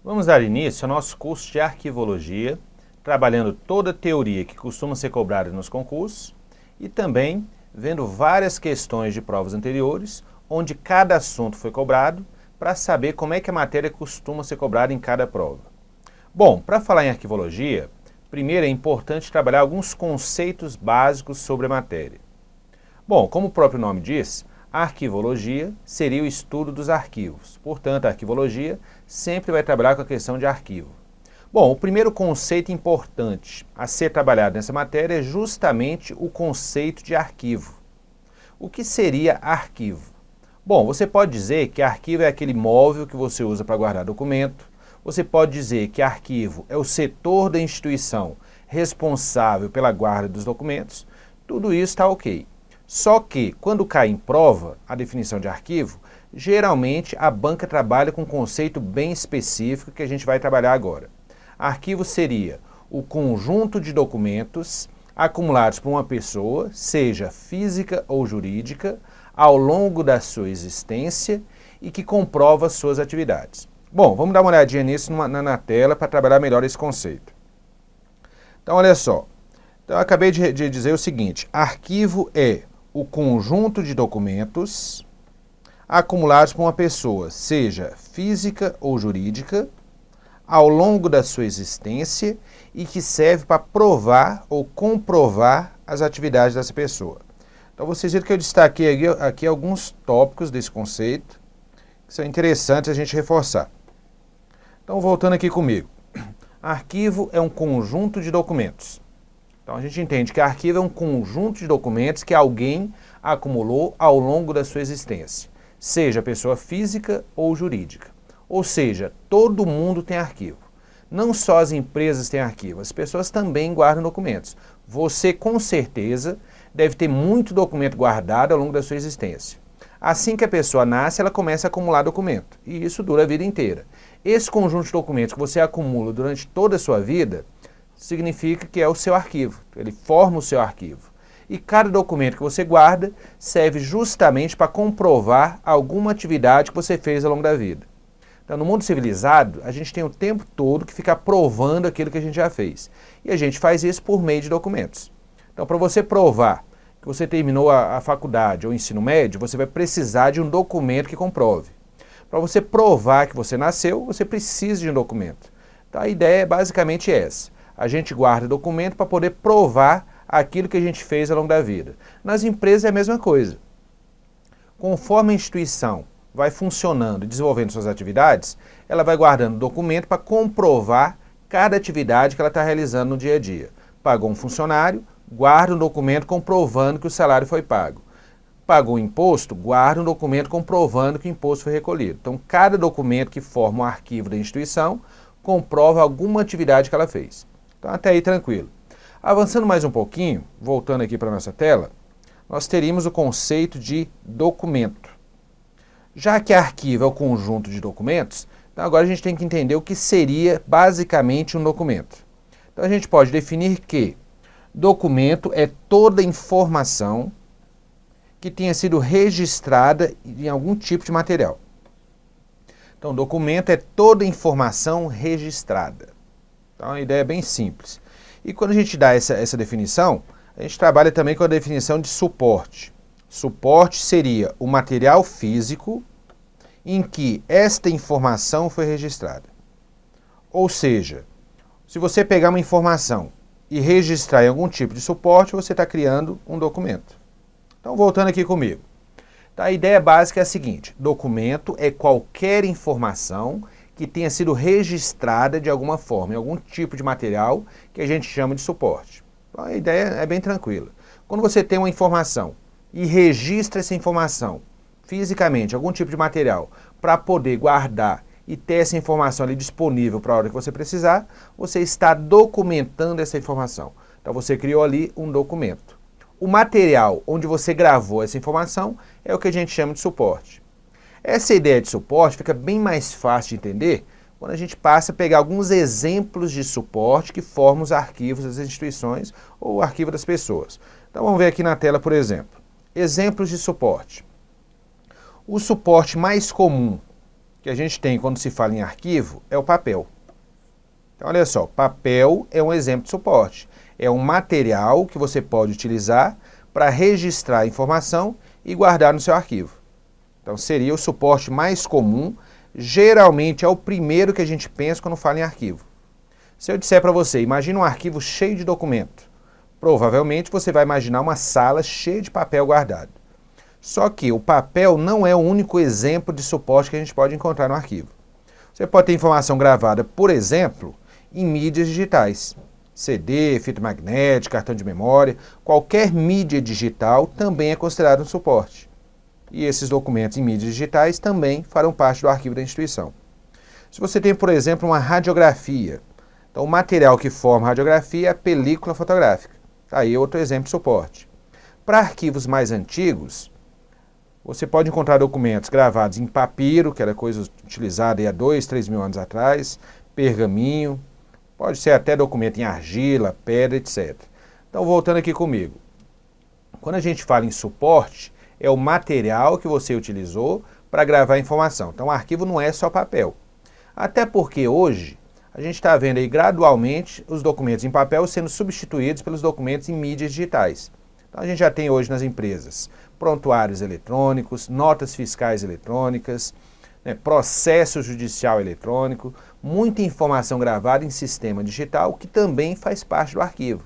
Vamos dar início ao nosso curso de Arquivologia, trabalhando toda a teoria que costuma ser cobrada nos concursos e também vendo várias questões de provas anteriores, onde cada assunto foi cobrado, para saber como é que a matéria costuma ser cobrada em cada prova. Bom, para falar em arquivologia, primeiro é importante trabalhar alguns conceitos básicos sobre a matéria. Bom, como o próprio nome diz, a arquivologia seria o estudo dos arquivos. Portanto, a arquivologia sempre vai trabalhar com a questão de arquivo. Bom, o primeiro conceito importante a ser trabalhado nessa matéria é justamente o conceito de arquivo. O que seria arquivo? Bom, você pode dizer que arquivo é aquele móvel que você usa para guardar documento. Você pode dizer que arquivo é o setor da instituição responsável pela guarda dos documentos. Tudo isso está ok. Só que, quando cai em prova a definição de arquivo, geralmente a banca trabalha com um conceito bem específico que a gente vai trabalhar agora. Arquivo seria o conjunto de documentos acumulados por uma pessoa, seja física ou jurídica, ao longo da sua existência e que comprova suas atividades. Bom, vamos dar uma olhadinha nisso na tela para trabalhar melhor esse conceito. Então, olha só. Então, eu acabei de dizer o seguinte: arquivo é o conjunto de documentos acumulados por uma pessoa, seja física ou jurídica, ao longo da sua existência e que serve para provar ou comprovar as atividades dessa pessoa. Então vocês viram que eu destaquei aqui alguns tópicos desse conceito que são interessantes a gente reforçar. Então voltando aqui comigo. Arquivo é um conjunto de documentos. Então a gente entende que arquivo é um conjunto de documentos que alguém acumulou ao longo da sua existência, seja pessoa física ou jurídica. Ou seja, todo mundo tem arquivo. Não só as empresas têm arquivo, as pessoas também guardam documentos. Você, com certeza, deve ter muito documento guardado ao longo da sua existência. Assim que a pessoa nasce, ela começa a acumular documento. E isso dura a vida inteira. Esse conjunto de documentos que você acumula durante toda a sua vida significa que é o seu arquivo. Ele forma o seu arquivo. E cada documento que você guarda serve justamente para comprovar alguma atividade que você fez ao longo da vida. Então, no mundo civilizado, a gente tem o tempo todo que ficar provando aquilo que a gente já fez. E a gente faz isso por meio de documentos. Então, para você provar que você terminou a faculdade ou o ensino médio, você vai precisar de um documento que comprove. Para você provar que você nasceu, você precisa de um documento. Então, a ideia é basicamente essa. A gente guarda documento para poder provar aquilo que a gente fez ao longo da vida. Nas empresas é a mesma coisa. Conforme a instituição vai funcionando e desenvolvendo suas atividades, ela vai guardando documento para comprovar cada atividade que ela está realizando no dia a dia. Pagou um funcionário, guarda um documento comprovando que o salário foi pago. Pagou um imposto, guarda um documento comprovando que o imposto foi recolhido. Então, cada documento que forma um arquivo da instituição comprova alguma atividade que ela fez. Então, até aí tranquilo. Avançando mais um pouquinho, voltando aqui para a nossa tela, nós teríamos o conceito de documento. Já que arquivo é o conjunto de documentos, então agora a gente tem que entender o que seria basicamente um documento. Então a gente pode definir que documento é toda informação que tenha sido registrada em algum tipo de material. Então documento é toda informação registrada. Então a ideia é bem simples. E quando a gente dá essa definição, a gente trabalha também com a definição de suporte. Suporte seria o material físico em que esta informação foi registrada. Ou seja, se você pegar uma informação e registrar em algum tipo de suporte, você está criando um documento. Então, voltando aqui comigo. Então, a ideia básica é a seguinte: documento é qualquer informação que tenha sido registrada de alguma forma, em algum tipo de material que a gente chama de suporte. Então, a ideia é bem tranquila. Quando você tem uma informação e registra essa informação fisicamente, algum tipo de material, para poder guardar e ter essa informação ali disponível para a hora que você precisar, você está documentando essa informação. Então você criou ali um documento. O material onde você gravou essa informação é o que a gente chama de suporte. Essa ideia de suporte fica bem mais fácil de entender quando a gente passa a pegar alguns exemplos de suporte que formam os arquivos das instituições ou o arquivo das pessoas. Então vamos ver aqui na tela, por exemplo. Exemplos de suporte. O suporte mais comum que a gente tem quando se fala em arquivo é o papel. Então, olha só, papel é um exemplo de suporte. É um material que você pode utilizar para registrar a informação e guardar no seu arquivo. Então, seria o suporte mais comum, geralmente é o primeiro que a gente pensa quando fala em arquivo. Se eu disser para você, imagina um arquivo cheio de documento, provavelmente você vai imaginar uma sala cheia de papel guardado. Só que o papel não é o único exemplo de suporte que a gente pode encontrar no arquivo. Você pode ter informação gravada, por exemplo, em mídias digitais. CD, fita magnética, cartão de memória, qualquer mídia digital também é considerado um suporte. E esses documentos em mídias digitais também farão parte do arquivo da instituição. Se você tem, por exemplo, uma radiografia, então o material que forma a radiografia é a película fotográfica. Aí outro exemplo de suporte. Para arquivos mais antigos, você pode encontrar documentos gravados em papiro, que era coisa utilizada há 2, 3 mil anos atrás, pergaminho, pode ser até documento em argila, pedra, etc. Então, voltando aqui comigo. Quando a gente fala em suporte, é o material que você utilizou para gravar a informação. Então, o arquivo não é só papel. Até porque hoje, a gente está vendo aí gradualmente os documentos em papel sendo substituídos pelos documentos em mídias digitais. Então, a gente já tem hoje nas empresas prontuários eletrônicos, notas fiscais eletrônicas, processo judicial eletrônico, muita informação gravada em sistema digital que também faz parte do arquivo.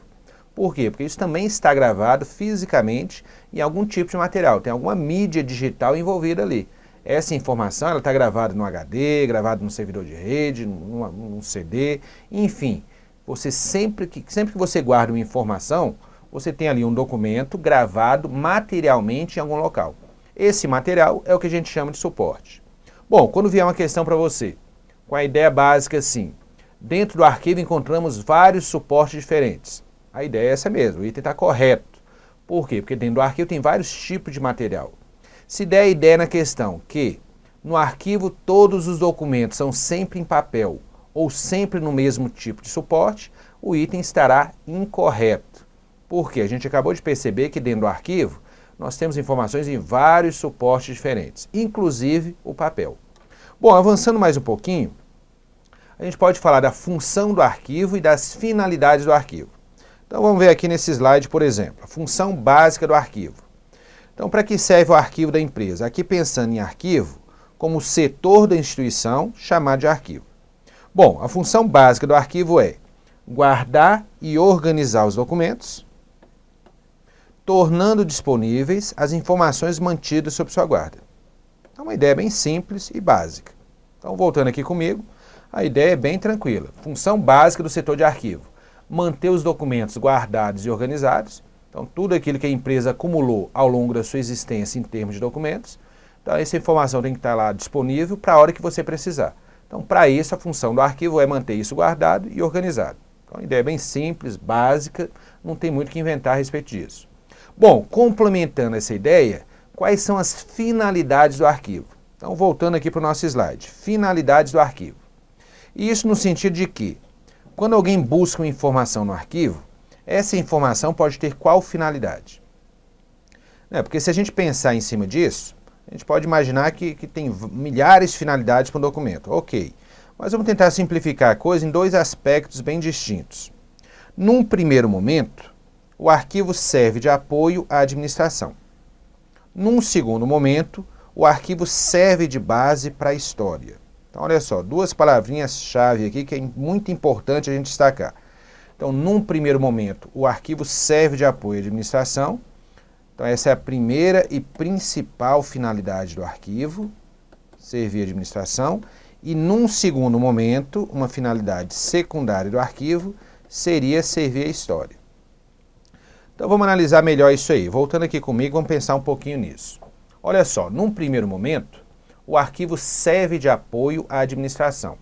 Por quê? Porque isso também está gravado fisicamente em algum tipo de material, tem alguma mídia digital envolvida ali. Essa informação está gravada no HD, gravada no servidor de rede, num CD, enfim. Você sempre que você guarda uma informação, você tem ali um documento gravado materialmente em algum local. Esse material é o que a gente chama de suporte. Bom, quando vier uma questão para você, com a ideia básica assim, dentro do arquivo encontramos vários suportes diferentes. A ideia é essa mesmo, o item está correto. Por quê? Porque dentro do arquivo tem vários tipos de material. Se der a ideia na questão que no arquivo todos os documentos são sempre em papel ou sempre no mesmo tipo de suporte, o item estará incorreto. Por quê? A gente acabou de perceber que dentro do arquivo nós temos informações em vários suportes diferentes, inclusive o papel. Bom, avançando mais um pouquinho, a gente pode falar da função do arquivo e das finalidades do arquivo. Então vamos ver aqui nesse slide, por exemplo, a função básica do arquivo. Então, para que serve o arquivo da empresa? Aqui pensando em arquivo como setor da instituição chamado de arquivo. Bom, a função básica do arquivo é guardar e organizar os documentos, tornando disponíveis as informações mantidas sob sua guarda. É uma ideia bem simples e básica. Então, voltando aqui comigo, a ideia é bem tranquila. Função básica do setor de arquivo: manter os documentos guardados e organizados. Então, tudo aquilo que a empresa acumulou ao longo da sua existência em termos de documentos. Então, essa informação tem que estar lá disponível para a hora que você precisar. Então, para isso, a função do arquivo é manter isso guardado e organizado. Então, a ideia é bem simples, básica, não tem muito o que inventar a respeito disso. Bom, complementando essa ideia, quais são as finalidades do arquivo? Então, voltando aqui para o nosso slide, finalidades do arquivo. Isso no sentido de que, quando alguém busca uma informação no arquivo, essa informação pode ter qual finalidade? Porque se a gente pensar em cima disso, a gente pode imaginar que tem milhares de finalidades para um documento. Ok, mas vamos tentar simplificar a coisa em dois aspectos bem distintos. Num primeiro momento, o arquivo serve de apoio à administração. Num segundo momento, o arquivo serve de base para a história. Então, olha só, duas palavrinhas-chave aqui que é muito importante a gente destacar. Então, num primeiro momento, o arquivo serve de apoio à administração. Então, essa é a primeira e principal finalidade do arquivo, servir à administração. E, num segundo momento, uma finalidade secundária do arquivo seria servir à história. Então, vamos analisar melhor isso aí. Voltando aqui comigo, vamos pensar um pouquinho nisso. Olha só, num primeiro momento, o arquivo serve de apoio à administração.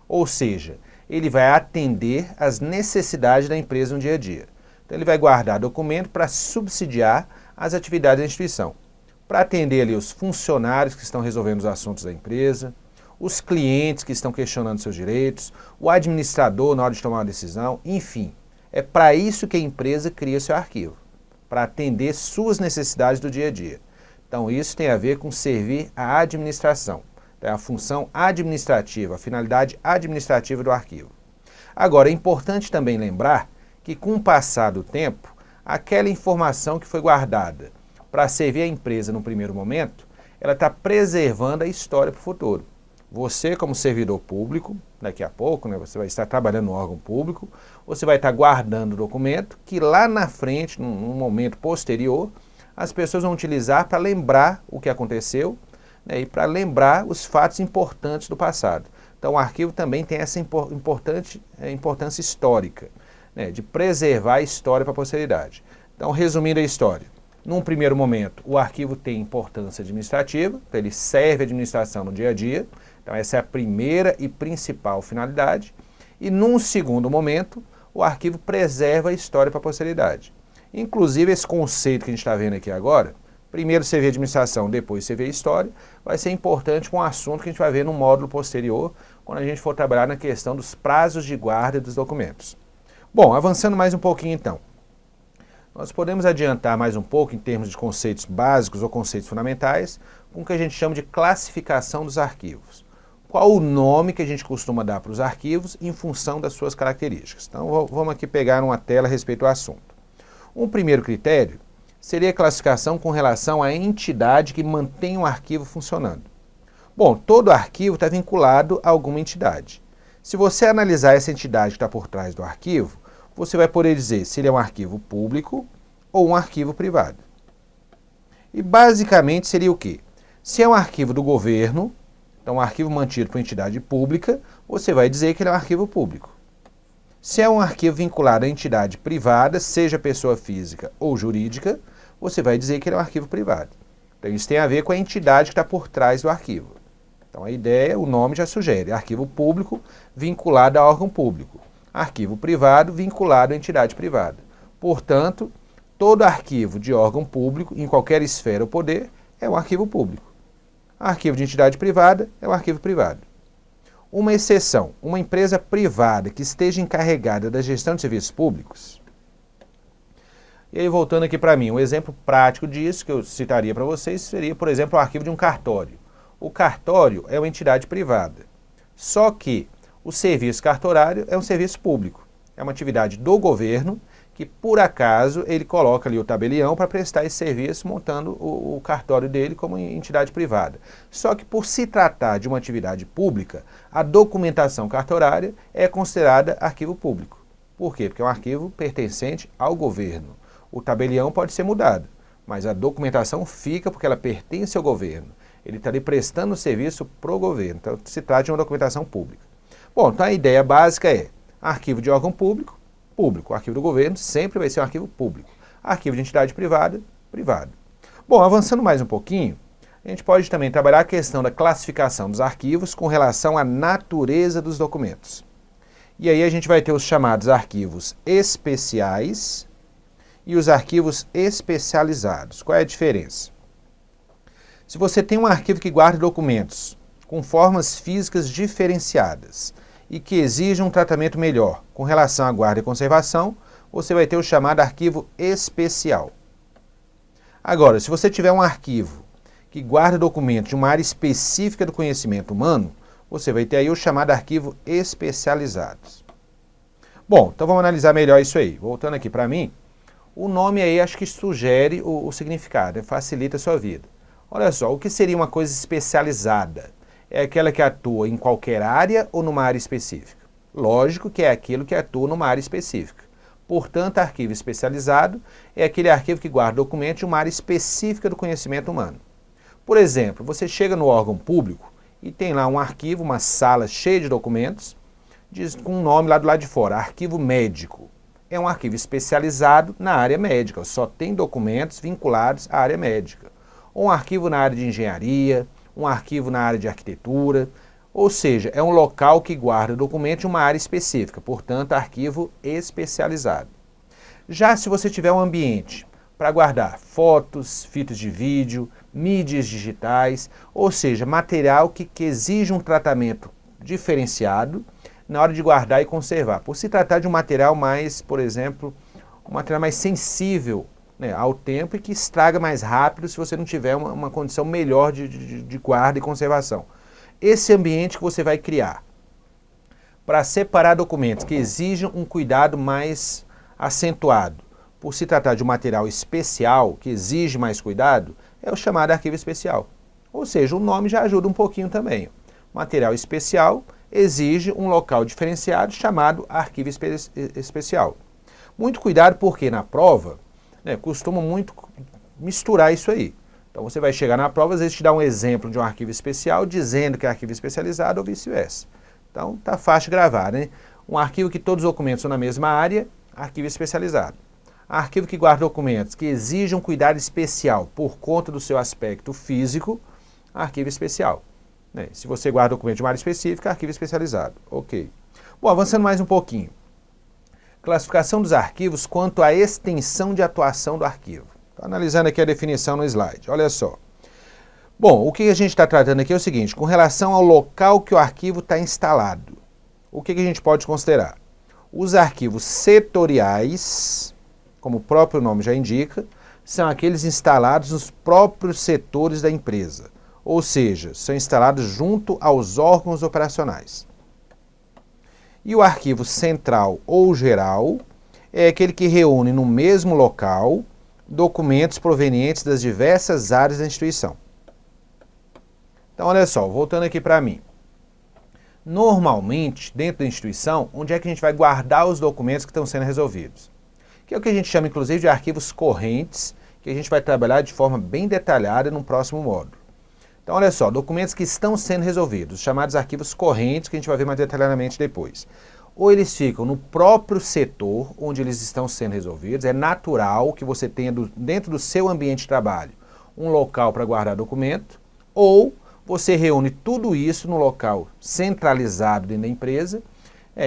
Ou seja, ele vai atender às necessidades da empresa no dia a dia. Então, ele vai guardar documento para subsidiar as atividades da instituição, para atender ali os funcionários que estão resolvendo os assuntos da empresa, os clientes que estão questionando seus direitos, o administrador na hora de tomar uma decisão, enfim. É para isso que a empresa cria seu arquivo, para atender suas necessidades do dia a dia. Então, isso tem a ver com servir à administração, É a função administrativa, a finalidade administrativa do arquivo. Agora, é importante também lembrar que com o passar do tempo, aquela informação que foi guardada para servir a empresa no primeiro momento, ela está preservando a história para o futuro. Você, como servidor público, daqui a pouco, né, você vai estar trabalhando no órgão público, você vai estar guardando o documento que lá na frente, num momento posterior, as pessoas vão utilizar para lembrar o que aconteceu, né, e para lembrar os fatos importantes do passado. Então o arquivo também tem essa importância histórica, né, de preservar a história para a posteridade. Então, resumindo a história, num primeiro momento o arquivo tem importância administrativa, ele serve a administração no dia a dia, então essa é a primeira e principal finalidade. E num segundo momento, o arquivo preserva a história para a posteridade. Inclusive esse conceito que a gente está vendo aqui agora, primeiro você vê a administração, depois você vê a história, vai ser importante com um assunto que a gente vai ver no módulo posterior, quando a gente for trabalhar na questão dos prazos de guarda dos documentos. Bom, avançando mais um pouquinho então. Nós podemos adiantar mais um pouco em termos de conceitos básicos ou conceitos fundamentais, com o que a gente chama de classificação dos arquivos. Qual o nome que a gente costuma dar para os arquivos em função das suas características? Então vamos aqui pegar uma tela a respeito do assunto. Um primeiro critério seria a classificação com relação à entidade que mantém o arquivo funcionando. Bom, todo arquivo está vinculado a alguma entidade. Se você analisar essa entidade que está por trás do arquivo, você vai poder dizer se ele é um arquivo público ou um arquivo privado. E basicamente seria o quê? Se é um arquivo do governo, então um arquivo mantido por entidade pública, você vai dizer que ele é um arquivo público. Se é um arquivo vinculado à entidade privada, seja pessoa física ou jurídica, você vai dizer que ele é um arquivo privado. Então isso tem a ver com a entidade que está por trás do arquivo. Então a ideia, o nome já sugere, arquivo público vinculado a órgão público. Arquivo privado vinculado à entidade privada. Portanto, todo arquivo de órgão público, em qualquer esfera ou poder, é um arquivo público. Arquivo de entidade privada é um arquivo privado. Uma exceção, uma empresa privada que esteja encarregada da gestão de serviços públicos. E aí, voltando aqui para mim, um exemplo prático disso que eu citaria para vocês seria, por exemplo, o arquivo de um cartório. O cartório é uma entidade privada, só que o serviço cartorário é um serviço público, é uma atividade do governo que, por acaso, ele coloca ali o tabelião para prestar esse serviço, montando o cartório dele como entidade privada. Só que, por se tratar de uma atividade pública, a documentação cartorária é considerada arquivo público. Por quê? Porque é um arquivo pertencente ao governo. O tabelião pode ser mudado, mas a documentação fica porque ela pertence ao governo. Ele está ali prestando serviço para o governo, então se trata de uma documentação pública. Bom, então a ideia básica é arquivo de órgão público, público. O arquivo do governo sempre vai ser um arquivo público. Arquivo de entidade privada, privado. Bom, avançando mais um pouquinho, a gente pode também trabalhar a questão da classificação dos arquivos com relação à natureza dos documentos. E aí a gente vai ter os chamados arquivos especiais e os arquivos especializados. Qual é a diferença? Se você tem um arquivo que guarda documentos com formas físicas diferenciadas e que exige um tratamento melhor com relação à guarda e conservação, você vai ter o chamado arquivo especial. Agora, se você tiver um arquivo que guarda documentos de uma área específica do conhecimento humano, você vai ter aí o chamado arquivo especializados. Bom, então vamos analisar melhor isso aí. Voltando aqui para mim, o nome aí acho que sugere o significado, facilita a sua vida. Olha só, o que seria uma coisa especializada? É aquela que atua em qualquer área ou numa área específica? Lógico que é aquilo que atua numa área específica. Portanto, arquivo especializado é aquele arquivo que guarda documentos de uma área específica do conhecimento humano. Por exemplo, você chega no órgão público e tem lá um arquivo, uma sala cheia de documentos, diz com um nome lá do lado de fora, arquivo médico. É um arquivo especializado na área médica, só tem documentos vinculados à área médica. Ou um arquivo na área de engenharia, um arquivo na área de arquitetura, ou seja, é um local que guarda documentos de uma área específica, portanto, arquivo especializado. Já se você tiver um ambiente para guardar fotos, fitas de vídeo, mídias digitais, ou seja, material que exige um tratamento diferenciado na hora de guardar e conservar. Por se tratar de um material mais, por exemplo, um material mais sensível, né, ao tempo e que estraga mais rápido se você não tiver uma condição melhor de guarda e conservação. esse ambiente que você vai criar para separar documentos que exijam um cuidado mais acentuado, por se tratar de um material especial que exige mais cuidado, é o chamado arquivo especial. Ou seja, o nome já ajuda um pouquinho também. Material especial exige um local diferenciado chamado arquivo especial. Muito cuidado porque na prova, costuma muito misturar isso aí. Então você vai chegar na prova, às vezes te dá um exemplo de um arquivo especial dizendo que é arquivo especializado ou vice-versa. Então tá fácil de gravar, né? Um arquivo que todos os documentos são na mesma área, arquivo especializado. Arquivo que guarda documentos que exijam cuidado especial por conta do seu aspecto físico, arquivo especial. Se você guarda documento de uma área específica, arquivo especializado. Ok. Bom, avançando mais um pouquinho. Classificação dos arquivos quanto à extensão de atuação do arquivo. Estou analisando aqui a definição no slide. Olha só. Bom, o que a gente está tratando aqui é o seguinte, com relação ao local que o arquivo está instalado. O que a gente pode considerar? Os arquivos setoriais, como o próprio nome já indica, são aqueles instalados nos próprios setores da empresa. Ou seja, são instalados junto aos órgãos operacionais. E o arquivo central ou geral é aquele que reúne no mesmo local documentos provenientes das diversas áreas da instituição. Então, olha só, voltando aqui para mim. Normalmente, dentro da instituição, onde é que a gente vai guardar os documentos que estão sendo resolvidos? Que é o que a gente chama, inclusive, de arquivos correntes, que a gente vai trabalhar de forma bem detalhada no próximo módulo. Então, olha só, documentos que estão sendo resolvidos, chamados arquivos correntes, que a gente vai ver mais detalhadamente depois. Ou eles ficam no próprio setor onde eles estão sendo resolvidos, é natural que você tenha dentro do seu ambiente de trabalho um local para guardar documento, ou você reúne tudo isso no local centralizado dentro da empresa,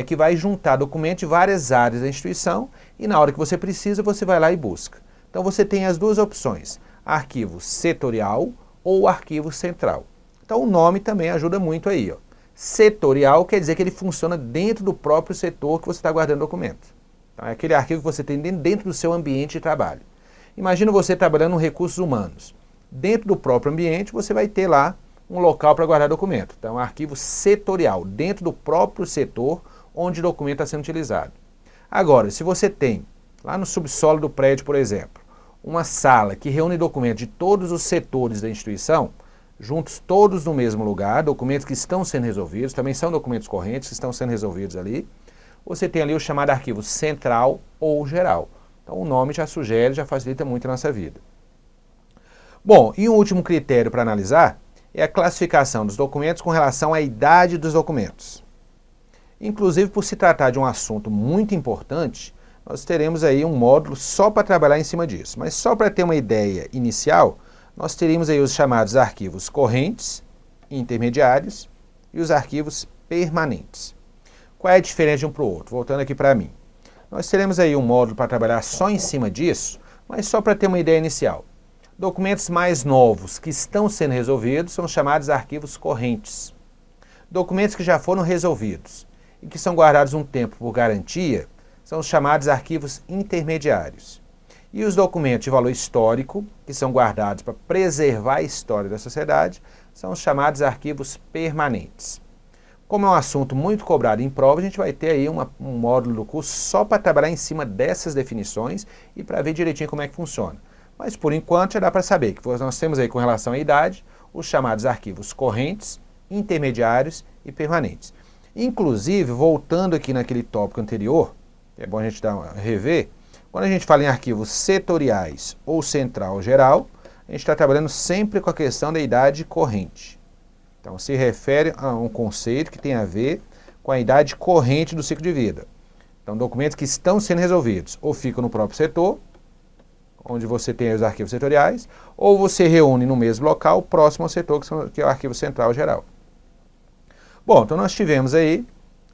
que vai juntar documentos de várias áreas da instituição e na hora que você precisa, você vai lá e busca. Então você tem as duas opções, arquivo setorial ou arquivo central. Então o nome também ajuda muito aí. Setorial quer dizer que ele funciona dentro do próprio setor que você está guardando documento. Então, é aquele arquivo que você tem dentro do seu ambiente de trabalho. Imagina você trabalhando em recursos humanos. Dentro do próprio ambiente você vai ter lá um local para guardar documento. Então, arquivo setorial, dentro do próprio setor onde o documento está sendo utilizado. Agora, se você tem, lá no subsolo do prédio, por exemplo, uma sala que reúne documentos de todos os setores da instituição, juntos todos no mesmo lugar, documentos que estão sendo resolvidos, também são documentos correntes que estão sendo resolvidos ali, você tem ali o chamado arquivo central ou geral. Então, o nome já sugere, já facilita muito a nossa vida. Bom, e um último critério para analisar é a classificação dos documentos com relação à idade dos documentos. Inclusive, por se tratar de um assunto muito importante, nós teremos aí um módulo só para trabalhar em cima disso. Mas só para ter uma ideia inicial, nós teríamos aí os chamados arquivos correntes, intermediários e os arquivos permanentes. Qual é a diferença de um para o outro? Voltando aqui para mim. Nós teremos aí um módulo para trabalhar só em cima disso, mas só para ter uma ideia inicial. Documentos mais novos que estão sendo resolvidos são chamados arquivos correntes. Documentos que já foram resolvidos e que são guardados um tempo por garantia são os chamados arquivos intermediários. E os documentos de valor histórico, que são guardados para preservar a história da sociedade, são os chamados arquivos permanentes. Como é um assunto muito cobrado em prova, a gente vai ter aí um módulo do curso só para trabalhar em cima dessas definições e para ver direitinho como é que funciona. Mas por enquanto já dá para saber que nós temos aí com relação à idade os chamados arquivos correntes, intermediários e permanentes. Inclusive, voltando aqui naquele tópico anterior, é bom a gente rever, quando a gente fala em arquivos setoriais ou central ou geral, a gente está trabalhando sempre com a questão da idade corrente. Então, se refere a um conceito que tem a ver com a idade corrente do ciclo de vida. Então, documentos que estão sendo resolvidos ou ficam no próprio setor, onde você tem os arquivos setoriais, ou você reúne no mesmo local, próximo ao setor, que é o arquivo central ou geral. Bom, então nós tivemos aí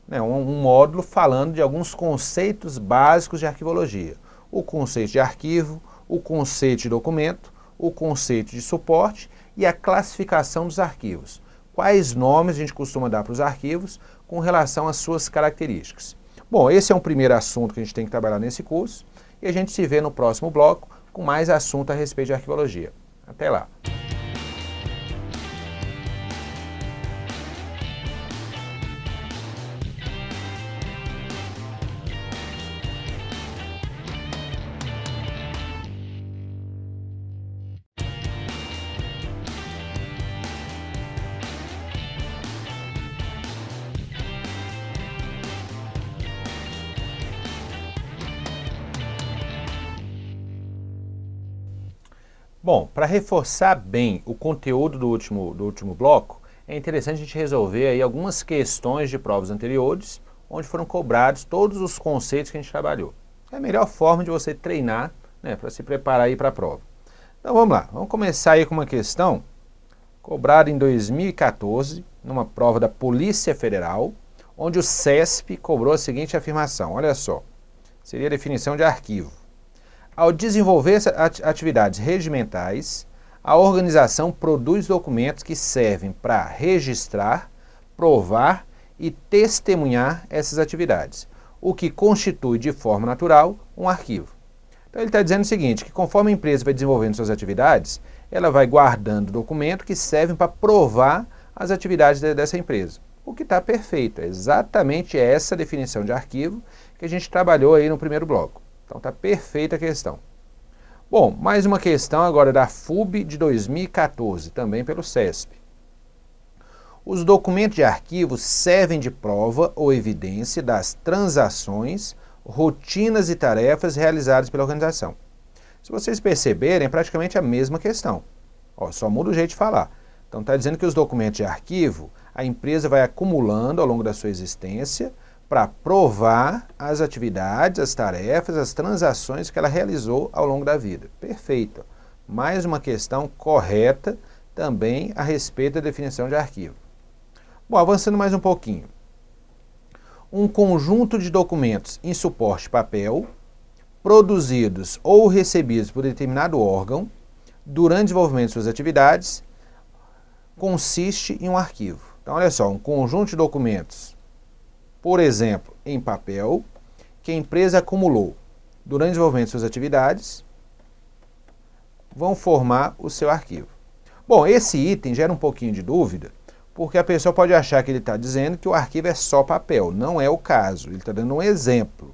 um módulo falando de alguns conceitos básicos de arquivologia. O conceito de arquivo, o conceito de documento, o conceito de suporte e a classificação dos arquivos. Quais nomes a gente costuma dar para os arquivos com relação às suas características. Bom, esse é um primeiro assunto que a gente tem que trabalhar nesse curso e a gente se vê no próximo bloco com mais assunto a respeito de arquivologia. Até lá! Bom, para reforçar bem o conteúdo do último bloco, é interessante a gente resolver aí algumas questões de provas anteriores, onde foram cobrados todos os conceitos que a gente trabalhou. É a melhor forma de você treinar, né, para se preparar aí para a prova. Então vamos lá, vamos começar aí com uma questão cobrada em 2014, numa prova da Polícia Federal, onde o CESP cobrou a seguinte afirmação, olha só, seria a definição de arquivo. Ao desenvolver atividades regimentais, a organização produz documentos que servem para registrar, provar e testemunhar essas atividades, o que constitui de forma natural um arquivo. Então ele está dizendo o seguinte, que conforme a empresa vai desenvolvendo suas atividades, ela vai guardando documentos que servem para provar as atividades dessa empresa. O que está perfeito, é exatamente essa definição de arquivo que a gente trabalhou aí no primeiro bloco. Então está perfeita a questão. Bom, mais uma questão agora da FUB de 2014, também pelo CESP. Os documentos de arquivo servem de prova ou evidência das transações, rotinas e tarefas realizadas pela organização. Se vocês perceberem, é praticamente a mesma questão. Ó, só muda o jeito de falar. Então está dizendo que os documentos de arquivo, a empresa vai acumulando ao longo da sua existência para provar as atividades, as tarefas, as transações que ela realizou ao longo da vida. Perfeito. Mais uma questão correta também a respeito da definição de arquivo. Bom, avançando mais um pouquinho. Um conjunto de documentos em suporte papel, produzidos ou recebidos por determinado órgão, durante o desenvolvimento de suas atividades, consiste em um arquivo. Então, olha só, um conjunto de documentos, por exemplo, em papel, que a empresa acumulou durante o desenvolvimento de suas atividades, vão formar o seu arquivo. Bom, esse item gera um pouquinho de dúvida, porque a pessoa pode achar que ele está dizendo que o arquivo é só papel. Não é o caso, ele está dando um exemplo.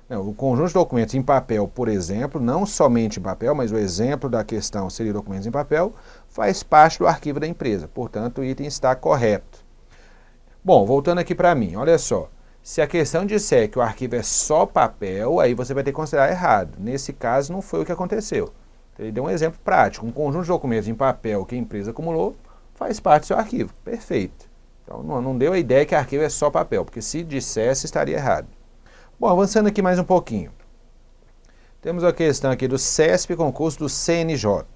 O conjunto de documentos em papel, por exemplo, não somente em papel, mas o exemplo da questão seria documentos em papel, faz parte do arquivo da empresa. Portanto, o item está correto. Bom, voltando aqui para mim, olha só. Se a questão disser que o arquivo é só papel, aí você vai ter que considerar errado. Nesse caso, não foi o que aconteceu. Ele deu um exemplo prático. Um conjunto de documentos em papel que a empresa acumulou faz parte do seu arquivo. Perfeito. Então, não deu a ideia que arquivo é só papel, porque se dissesse, estaria errado. Bom, avançando aqui mais um pouquinho. Temos a questão aqui do CESP, concurso do CNJ.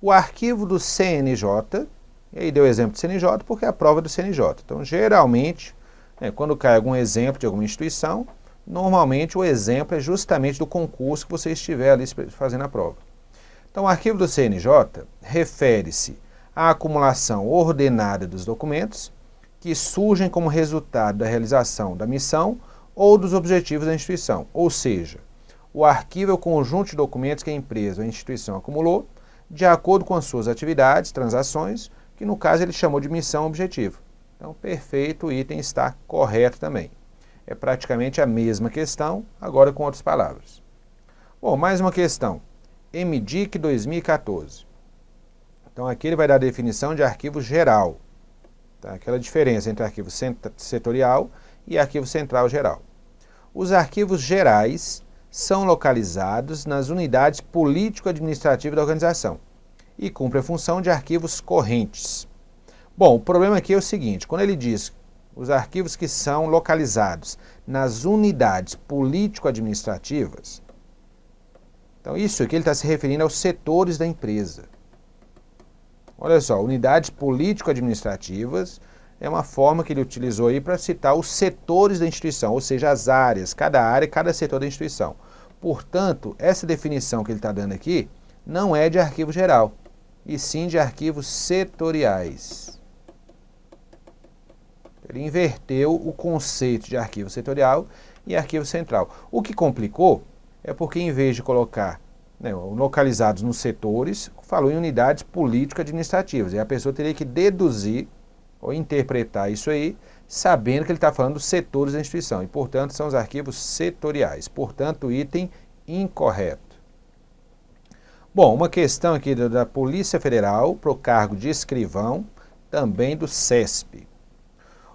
O arquivo do CNJ, e aí deu o exemplo do CNJ porque é a prova do CNJ. Então, geralmente, quando cai algum exemplo de alguma instituição, normalmente o exemplo é justamente do concurso que você estiver ali fazendo a prova. Então, o arquivo do CNJ refere-se à acumulação ordenada dos documentos que surgem como resultado da realização da missão ou dos objetivos da instituição, ou seja, o arquivo é o conjunto de documentos que a empresa ou a instituição acumulou de acordo com as suas atividades, transações, que no caso ele chamou de missão ou objetivo. Então, perfeito, o item está correto também. É praticamente a mesma questão, agora com outras palavras. Bom, mais uma questão. MDIC 2014. Então, aqui ele vai dar a definição de arquivo geral. Tá? Aquela diferença entre arquivo setorial e arquivo central geral. Os arquivos gerais são localizados nas unidades político-administrativas da organização e cumprem a função de arquivos correntes. Bom, o problema aqui é o seguinte, quando ele diz os arquivos que são localizados nas unidades político-administrativas, então isso aqui ele está se referindo aos setores da empresa. Olha só, unidades político-administrativas é uma forma que ele utilizou aí para citar os setores da instituição, ou seja, as áreas, cada área, cada setor da instituição. Portanto, essa definição que ele está dando aqui não é de arquivo geral, e sim de arquivos setoriais. Ele inverteu o conceito de arquivo setorial e arquivo central. O que complicou é porque, em vez de colocar localizados nos setores, falou em unidades político-administrativas. E a pessoa teria que deduzir ou interpretar isso aí, sabendo que ele está falando dos setores da instituição. E, portanto, são os arquivos setoriais. Portanto, item incorreto. Bom, uma questão aqui da Polícia Federal para o cargo de escrivão, também do CESP.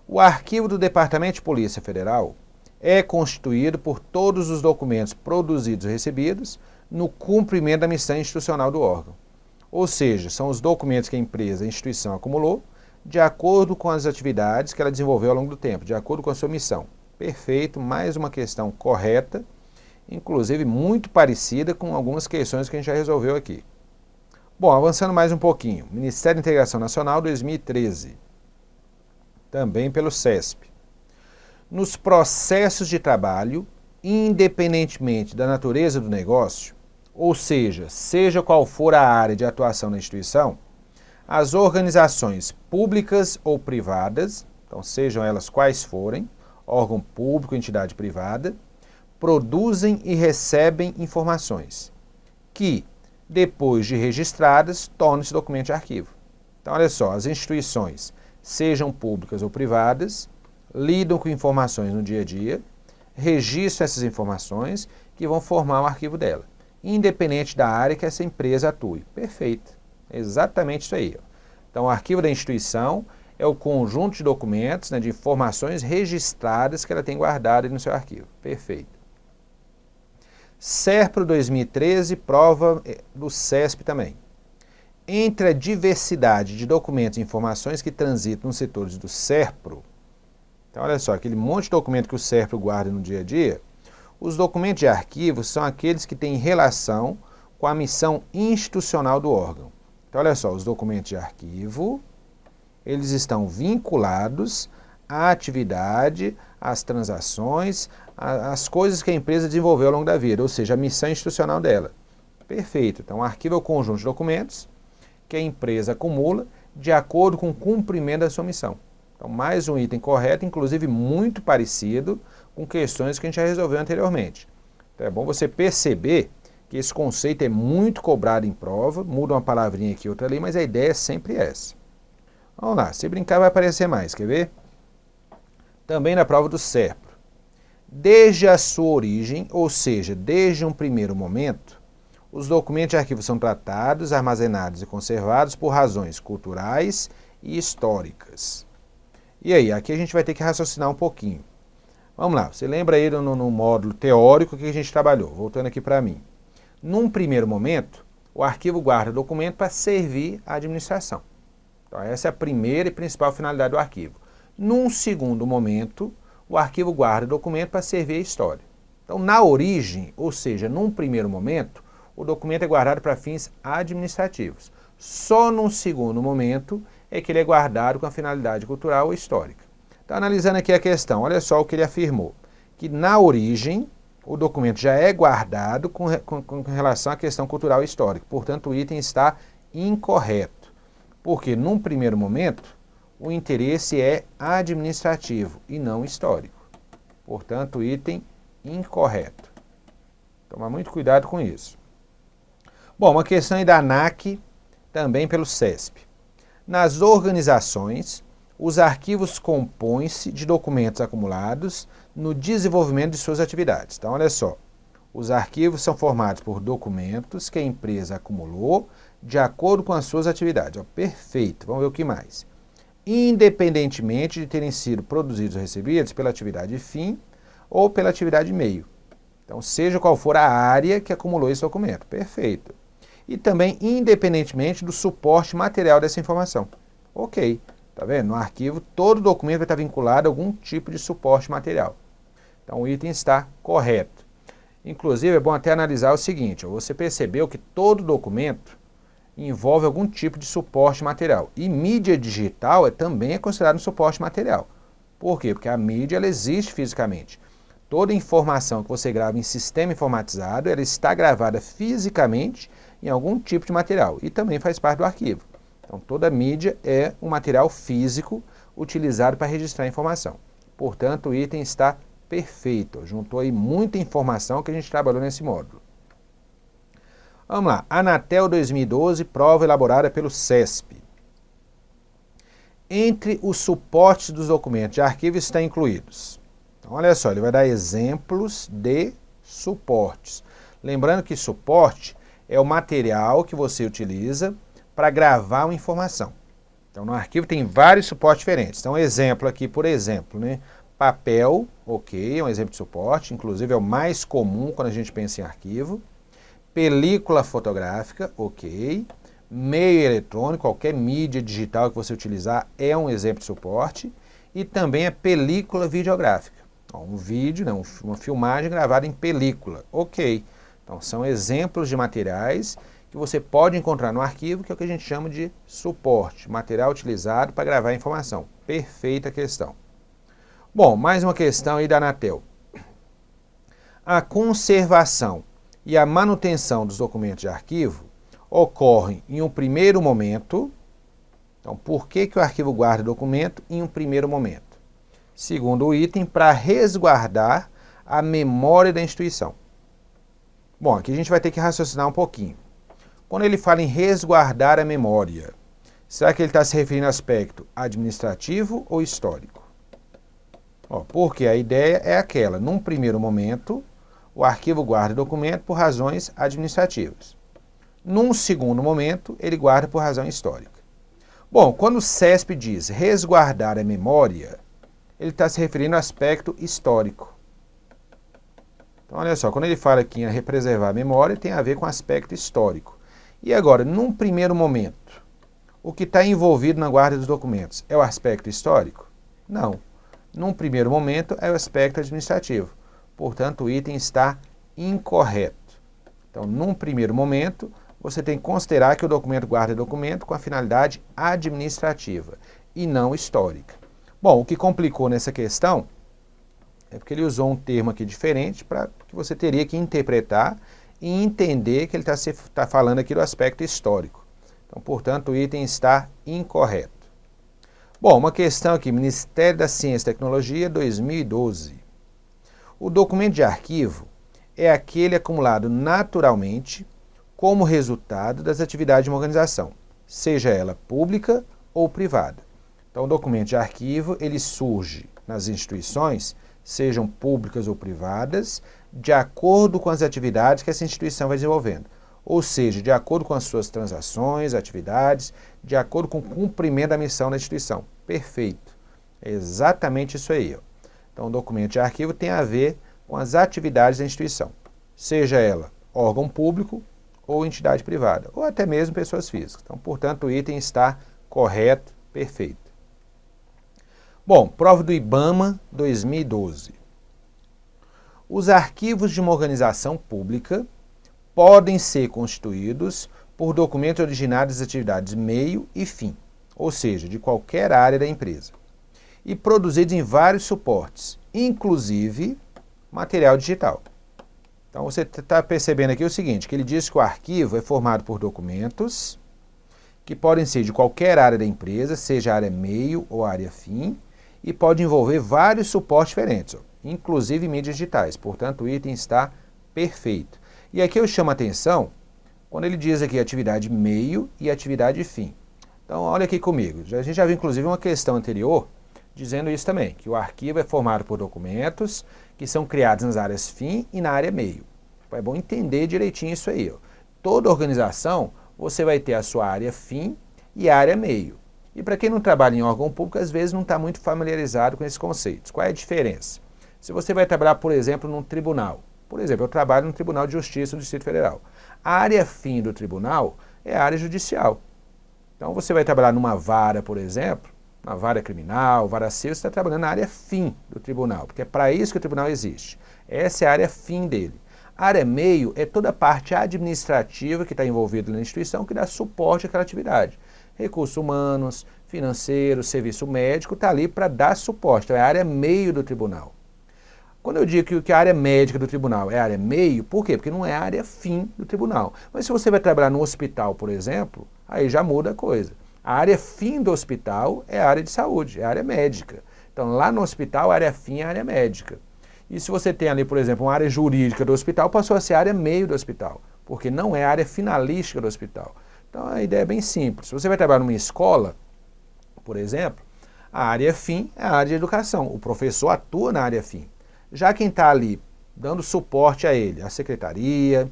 O arquivo do Departamento de Polícia Federal é constituído por todos os documentos produzidos e recebidos no cumprimento da missão institucional do órgão. Ou seja, são os documentos que a empresa, a instituição acumulou de acordo com as atividades que ela desenvolveu ao longo do tempo, de acordo com a sua missão. Perfeito, mais uma questão correta, inclusive muito parecida com algumas questões que a gente já resolveu aqui. Bom, avançando mais um pouquinho, Ministério da Integração Nacional 2013, também pelo CESP. Nos processos de trabalho, independentemente da natureza do negócio, ou seja qual for a área de atuação da instituição, as organizações públicas ou privadas, então sejam elas quais forem, órgão público, entidade privada, produzem e recebem informações que, depois de registradas, tornam-se documento de arquivo. Então, olha só, as instituições, sejam públicas ou privadas, lidam com informações no dia a dia, registram essas informações que vão formar o arquivo dela, independente da área que essa empresa atue. Perfeito. É exatamente isso aí. Então, o arquivo da instituição é o conjunto de documentos, de informações registradas que ela tem guardada no seu arquivo. Perfeito. SERPRO 2013, prova do CESP também. Entre a diversidade de documentos e informações que transitam nos setores do SERPRO, então olha só, aquele monte de documento que o SERPRO guarda no dia a dia, os documentos de arquivo são aqueles que têm relação com a missão institucional do órgão. Então olha só, os documentos de arquivo, eles estão vinculados à atividade, às transações, às coisas que a empresa desenvolveu ao longo da vida, ou seja, a missão institucional dela. Perfeito. Então o arquivo é o conjunto de documentos que a empresa acumula de acordo com o cumprimento da sua missão. Então mais um item correto, inclusive muito parecido com questões que a gente já resolveu anteriormente. Então é bom você perceber que esse conceito é muito cobrado em prova, muda uma palavrinha aqui, outra ali, mas a ideia é sempre essa. Vamos lá, se brincar vai aparecer mais, quer ver? Também na prova do SERPRO. Desde a sua origem, ou seja, desde um primeiro momento, os documentos de arquivo são tratados, armazenados e conservados por razões culturais e históricas. E aí, aqui a gente vai ter que raciocinar um pouquinho. Vamos lá, você lembra aí no módulo teórico que a gente trabalhou? Voltando aqui para mim. Num primeiro momento, o arquivo guarda documento para servir à administração. Então, essa é a primeira e principal finalidade do arquivo. Num segundo momento, o arquivo guarda documento para servir à história. Então, na origem, ou seja, num primeiro momento, o documento é guardado para fins administrativos. Só num segundo momento é que ele é guardado com a finalidade cultural ou histórica. Então, analisando aqui a questão, olha só o que ele afirmou, que na origem o documento já é guardado com relação à questão cultural e histórica. Portanto, o item está incorreto, porque num primeiro momento o interesse é administrativo e não histórico. Portanto, o item incorreto. Tomar muito cuidado com isso. Bom, uma questão aí da ANAC, também pelo CESP. Nas organizações, os arquivos compõem-se de documentos acumulados no desenvolvimento de suas atividades. Então, olha só, os arquivos são formados por documentos que a empresa acumulou de acordo com as suas atividades. Ó, perfeito, vamos ver o que mais. Independentemente de terem sido produzidos ou recebidos pela atividade fim ou pela atividade meio. Então, seja qual for a área que acumulou esse documento. Perfeito. E também independentemente do suporte material dessa informação. Ok. Tá vendo? No arquivo, todo documento vai estar vinculado a algum tipo de suporte material. Então, o item está correto. Inclusive, é bom até analisar o seguinte, você percebeu que todo documento envolve algum tipo de suporte material. E mídia digital também é considerado um suporte material. Por quê? Porque a mídia ela existe fisicamente. Toda informação que você grava em sistema informatizado, ela está gravada fisicamente em algum tipo de material. E também faz parte do arquivo. Então, toda mídia é um material físico utilizado para registrar informação. Portanto, o item está perfeito. Juntou aí muita informação que a gente trabalhou nesse módulo. Vamos lá. Anatel 2012, prova elaborada pelo CESP. Entre os suportes dos documentos de arquivo estão incluídos. Então, olha só, ele vai dar exemplos de suportes. Lembrando que suporte é o material que você utiliza para gravar uma informação. Então, no arquivo tem vários suportes diferentes. Então, exemplo aqui, por exemplo, papel, ok, é um exemplo de suporte, inclusive é o mais comum quando a gente pensa em arquivo. Película fotográfica, ok. Meio eletrônico, qualquer mídia digital que você utilizar é um exemplo de suporte. E também a película videográfica. Então, um vídeo, né, uma filmagem gravada em película. Ok. Então, são exemplos de materiais que você pode encontrar no arquivo, que é o que a gente chama de suporte, material utilizado para gravar informação. Perfeita questão. Bom, mais uma questão aí da Anatel. A conservação e a manutenção dos documentos de arquivo ocorrem em um primeiro momento. Então, por que o arquivo guarda documento em um primeiro momento? Segundo o item, para resguardar a memória da instituição. Bom, aqui a gente vai ter que raciocinar um pouquinho. Quando ele fala em resguardar a memória, será que ele está se referindo ao aspecto administrativo ou histórico? Porque a ideia é aquela, num primeiro momento, o arquivo guarda documento por razões administrativas. Num segundo momento, ele guarda por razão histórica. Bom, quando o CESP diz resguardar a memória, ele está se referindo ao aspecto histórico. Então, olha só, quando ele fala aqui em preservar a memória, tem a ver com o aspecto histórico. E agora, num primeiro momento, o que está envolvido na guarda dos documentos é o aspecto histórico? Não. Num primeiro momento, é o aspecto administrativo. Portanto, o item está incorreto. Então, num primeiro momento, você tem que considerar que o documento guarda documento com a finalidade administrativa e não histórica. Bom, o que complicou nessa questão é porque ele usou um termo aqui diferente para que você teria que interpretar e entender que ele está falando aqui do aspecto histórico. Então, portanto, o item está incorreto. Bom, uma questão aqui, Ministério da Ciência e Tecnologia, 2012. O documento de arquivo é aquele acumulado naturalmente como resultado das atividades de uma organização, seja ela pública ou privada. Então, o documento de arquivo, ele surge nas instituições, sejam públicas ou privadas, de acordo com as atividades que essa instituição vai desenvolvendo. Ou seja, de acordo com as suas transações, atividades, de acordo com o cumprimento da missão da instituição. Perfeito. É exatamente isso aí. Então, o documento de arquivo tem a ver com as atividades da instituição, seja ela órgão público ou entidade privada, ou até mesmo pessoas físicas. Então, portanto, o item está correto, perfeito. Bom, prova do IBAMA 2012. Os arquivos de uma organização pública podem ser constituídos por documentos originários das atividades meio e fim, ou seja, de qualquer área da empresa, e produzidos em vários suportes, inclusive material digital. Então, você está percebendo aqui o seguinte, que ele diz que o arquivo é formado por documentos que podem ser de qualquer área da empresa, seja área meio ou área fim, e pode envolver vários suportes diferentes, inclusive mídias digitais. Portanto, o item está perfeito. E aqui eu chamo a atenção quando ele diz aqui atividade meio e atividade fim. Então, olha aqui comigo. A gente já viu, inclusive, uma questão anterior dizendo isso também, que o arquivo é formado por documentos que são criados nas áreas fim e na área meio. É bom entender direitinho isso aí. Toda organização, você vai ter a sua área fim e a área meio. E para quem não trabalha em órgão público, às vezes não está muito familiarizado com esses conceitos. Qual é a diferença? Se você vai trabalhar, por exemplo, num tribunal. Por exemplo, eu trabalho no Tribunal de Justiça do Distrito Federal. A área fim do tribunal é a área judicial. Então, você vai trabalhar numa vara, por exemplo, na vara criminal, vara civil, você está trabalhando na área fim do tribunal, porque é para isso que o tribunal existe. Essa é a área fim dele. A área meio é toda a parte administrativa que está envolvida na instituição, que dá suporte àquela atividade. Recursos humanos, financeiros, serviço médico, está ali para dar suporte. Então, é a área meio do tribunal. Quando eu digo que a área médica do tribunal é a área meio, por quê? Porque não é a área fim do tribunal. Mas se você vai trabalhar no hospital, por exemplo, aí já muda a coisa. A área fim do hospital é a área de saúde, é a área médica. Então, lá no hospital, a área fim é a área médica. E se você tem ali, por exemplo, uma área jurídica do hospital, passou a ser a área meio do hospital, porque não é a área finalística do hospital. Então, a ideia é bem simples. Se você vai trabalhar numa escola, por exemplo, a área fim é a área de educação. O professor atua na área fim. Já quem está ali dando suporte a ele, a secretaria,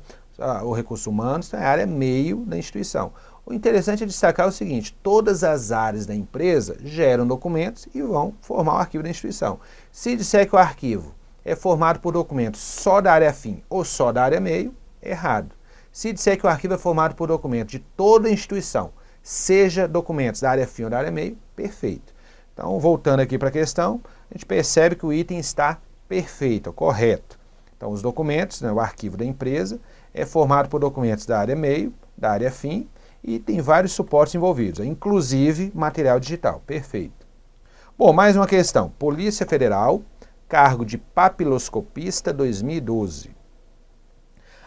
o recursos humanos, é a área meio da instituição. O interessante é destacar o seguinte, todas as áreas da empresa geram documentos e vão formar o arquivo da instituição. Se disser que o arquivo é formado por documentos só da área fim ou só da área meio, errado. Se disser que o arquivo é formado por documentos de toda a instituição, seja documentos da área fim ou da área meio, perfeito. Então, voltando aqui para a questão, a gente percebe que o item está perfeito, correto. Então, os documentos, né, o arquivo da empresa, é formado por documentos da área meio, da área fim, e tem vários suportes envolvidos, inclusive material digital. Perfeito. Bom, mais uma questão. Polícia Federal, cargo de papiloscopista 2012.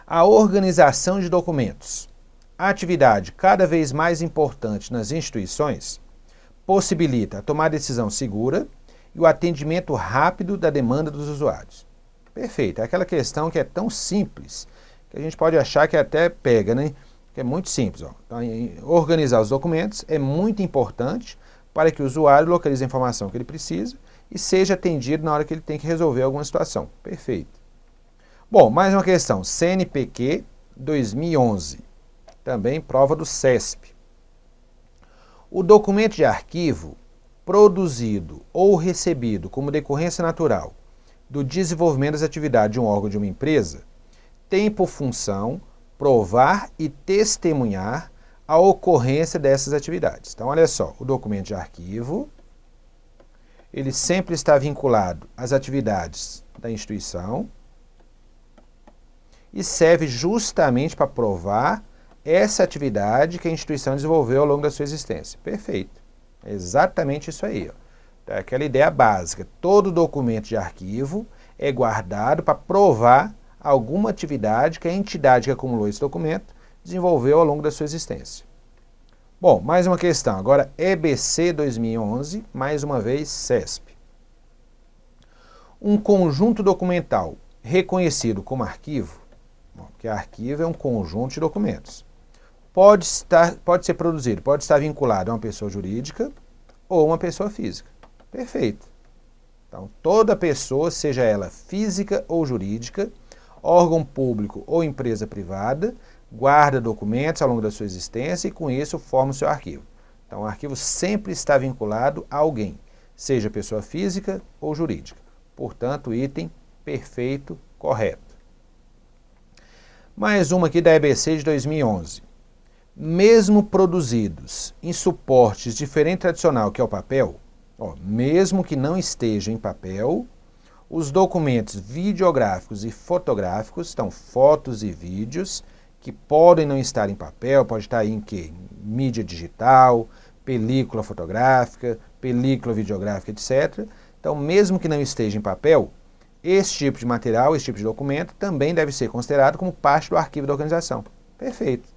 A organização de documentos, atividade cada vez mais importante nas instituições, possibilita a tomar decisão segura e o atendimento rápido da demanda dos usuários. Perfeito. É aquela questão que é tão simples que a gente pode achar que até pega, né? Que é muito simples. Ó. Então, organizar os documentos é muito importante para que o usuário localize a informação que ele precisa e seja atendido na hora que ele tem que resolver alguma situação. Perfeito. Bom, mais uma questão. CNPq 2011. Também prova do CESP. O documento de arquivo produzido ou recebido como decorrência natural do desenvolvimento das atividades de um órgão de uma empresa tem por função provar e testemunhar a ocorrência dessas atividades. Então, olha só, o documento de arquivo, ele sempre está vinculado às atividades da instituição e serve justamente para provar essa atividade que a instituição desenvolveu ao longo da sua existência. Perfeito. É exatamente isso aí. Ó. É aquela ideia básica. Todo documento de arquivo é guardado para provar alguma atividade que a entidade que acumulou esse documento desenvolveu ao longo da sua existência. Bom, mais uma questão. Agora, EBC 2011, mais uma vez, CESP. Um conjunto documental reconhecido como arquivo, porque arquivo é um conjunto de documentos, pode ser produzido, pode estar vinculado a uma pessoa jurídica ou uma pessoa física. Perfeito. Então, toda pessoa, seja ela física ou jurídica, órgão público ou empresa privada, guarda documentos ao longo da sua existência e com isso forma o seu arquivo. Então, o arquivo sempre está vinculado a alguém, seja pessoa física ou jurídica. Portanto, item perfeito, correto. Mais uma aqui da EBC de 2011. Mesmo produzidos em suportes diferente tradicional que é o papel, mesmo que não esteja em papel, os documentos videográficos e fotográficos, então fotos e vídeos, que podem não estar em papel, pode estar em quê? Mídia digital, película fotográfica, película videográfica, etc. Então, mesmo que não esteja em papel, esse tipo de material, esse tipo de documento, também deve ser considerado como parte do arquivo da organização. Perfeito.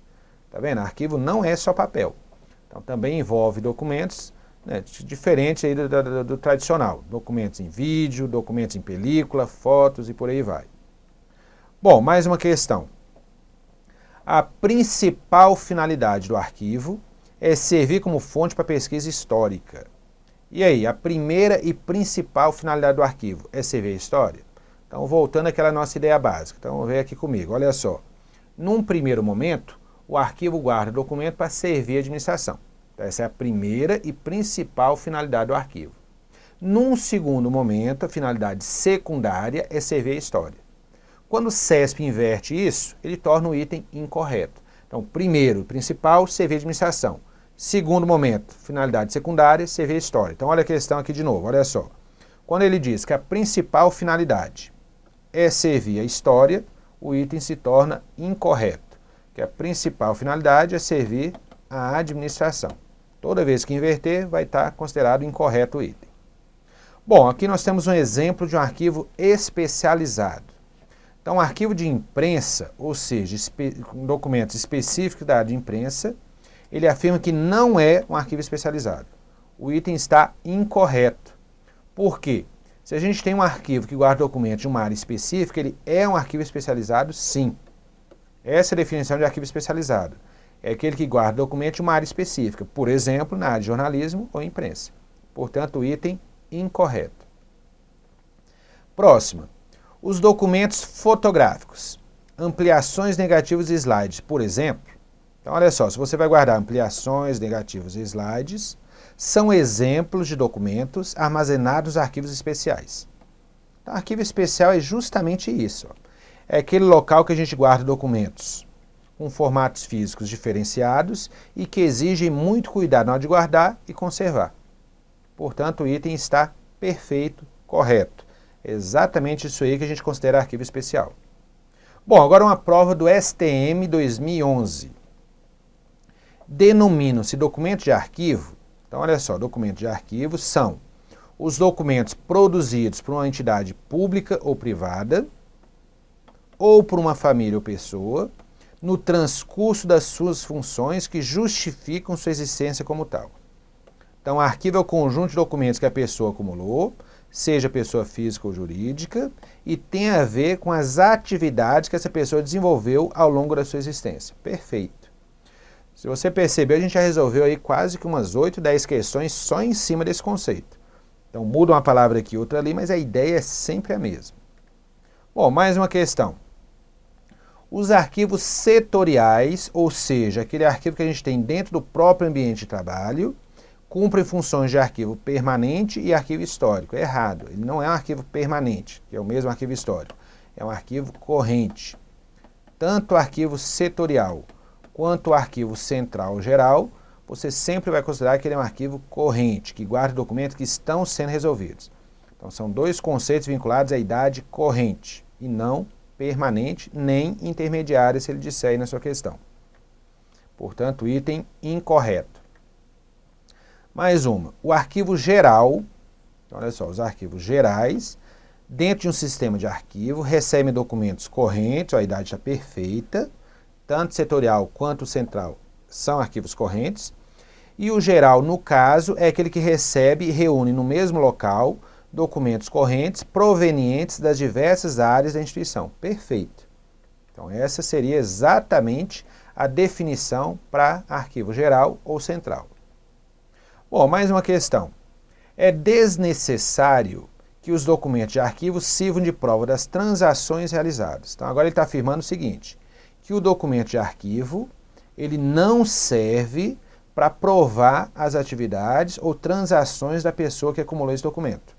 Tá vendo? Arquivo não é só papel. Então, também envolve documentos, né, diferentes aí do tradicional. Documentos em vídeo, documentos em película, fotos e por aí vai. Bom, mais uma questão. A principal finalidade do arquivo é servir como fonte para pesquisa histórica. E aí, a primeira e principal finalidade do arquivo é servir a história? Então, voltando àquela nossa ideia básica. Então, vem aqui comigo, olha só. Num primeiro momento, o arquivo guarda documento para servir a administração. Então, essa é a primeira e principal finalidade do arquivo. Num segundo momento, a finalidade secundária é servir a história. Quando o CESP inverte isso, ele torna o item incorreto. Então, primeiro e principal, servir a administração. Segundo momento, finalidade secundária, servir a história. Então, olha a questão aqui de novo, olha só. Quando ele diz que a principal finalidade é servir a história, o item se torna incorreto. Que a principal finalidade é servir a administração. Toda vez que inverter, vai estar considerado incorreto o item. Bom, aqui nós temos um exemplo de um arquivo especializado. Então, um arquivo de imprensa, ou seja, documentos específicos da área de imprensa, ele afirma que não é um arquivo especializado. O item está incorreto. Por quê? Se a gente tem um arquivo que guarda documentos de uma área específica, ele é um arquivo especializado, sim. Essa é a definição de arquivo especializado. É aquele que guarda documentos de uma área específica, por exemplo, na área de jornalismo ou imprensa. Portanto, o item incorreto. Próxima. Os documentos fotográficos. Ampliações negativas e slides, por exemplo. Então, olha só, se você vai guardar ampliações, negativos e slides, são exemplos de documentos armazenados em arquivos especiais. Então, arquivo especial é justamente isso. Ó. É aquele local que a gente guarda documentos com formatos físicos diferenciados e que exigem muito cuidado na hora de guardar e conservar. Portanto, o item está perfeito, correto. É exatamente isso aí que a gente considera arquivo especial. Bom, agora uma prova do STM 2011. Denominam-se documentos de arquivo. Então, olha só, documentos de arquivo são os documentos produzidos por uma entidade pública ou privada, ou por uma família ou pessoa, no transcurso das suas funções que justificam sua existência como tal. Então, arquivo é o conjunto de documentos que a pessoa acumulou, seja pessoa física ou jurídica, e tem a ver com as atividades que essa pessoa desenvolveu ao longo da sua existência. Perfeito. Se você perceber, a gente já resolveu aí quase que umas 8, 10 questões só em cima desse conceito. Então, muda uma palavra aqui, outra ali, mas a ideia é sempre a mesma. Bom, mais uma questão. Os arquivos setoriais, ou seja, aquele arquivo que a gente tem dentro do próprio ambiente de trabalho, cumprem funções de arquivo permanente e arquivo histórico. É errado, ele não é um arquivo permanente, que é o mesmo arquivo histórico. É um arquivo corrente. Tanto o arquivo setorial quanto o arquivo central geral, você sempre vai considerar que ele é um arquivo corrente, que guarda documentos que estão sendo resolvidos. Então, são dois conceitos vinculados à idade corrente e não permanente nem intermediária, se ele disser aí na sua questão. Portanto, item incorreto. Mais uma. O arquivo geral, olha só, os arquivos gerais, dentro de um sistema de arquivo, recebem documentos correntes, a idade está perfeita, tanto setorial quanto central são arquivos correntes, e o geral, no caso, é aquele que recebe e reúne no mesmo local documentos correntes provenientes das diversas áreas da instituição. Perfeito. Então, essa seria exatamente a definição para arquivo geral ou central. Bom, mais uma questão. É desnecessário que os documentos de arquivo sirvam de prova das transações realizadas. Então, agora ele está afirmando o seguinte, que o documento de arquivo, ele não serve para provar as atividades ou transações da pessoa que acumulou esse documento.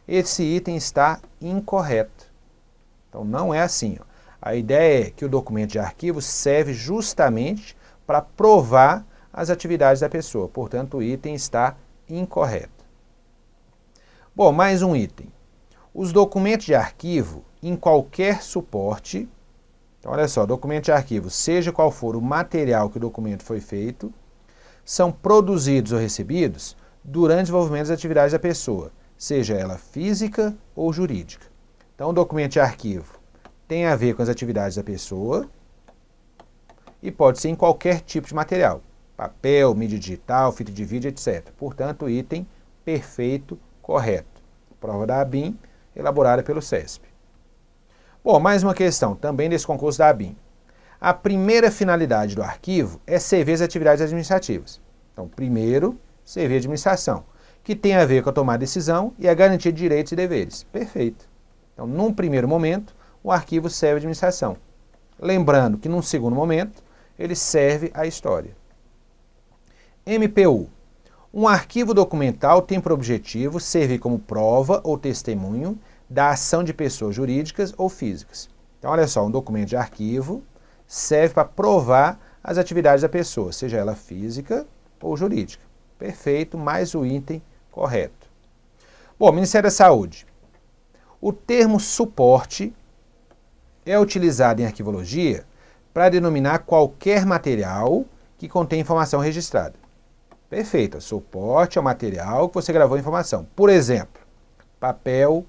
Esse item está incorreto. Então, não é assim. Ó. A ideia é que o documento de arquivo serve justamente para provar as atividades da pessoa. Portanto, o item está incorreto. Bom, mais um item. Os documentos de arquivo, em qualquer suporte, então, olha só, documento de arquivo, seja qual for o material que o documento foi feito, são produzidos ou recebidos durante o desenvolvimento das atividades da pessoa, seja ela física ou jurídica. Então, o documento de arquivo tem a ver com as atividades da pessoa e pode ser em qualquer tipo de material, papel, mídia digital, fita de vídeo, etc. Portanto, item perfeito, correto. Prova da ABIN, elaborada pelo CESP. Bom, mais uma questão, também desse concurso da ABIN. A primeira finalidade do arquivo é servir as atividades administrativas. Então, primeiro, servir a administração, que tem a ver com a tomada de decisão e a garantia de direitos e deveres. Perfeito. Então, num primeiro momento, o arquivo serve à administração. Lembrando que, num segundo momento, ele serve à história. MPU. Um arquivo documental tem por objetivo servir como prova ou testemunho da ação de pessoas jurídicas ou físicas. Então, olha só, um documento de arquivo serve para provar as atividades da pessoa, seja ela física ou jurídica. Perfeito, mais o item correto. Bom, Ministério da Saúde. O termo suporte é utilizado em arquivologia para denominar qualquer material que contém informação registrada. Perfeito, suporte é o material que você gravou informação. Por exemplo, papel.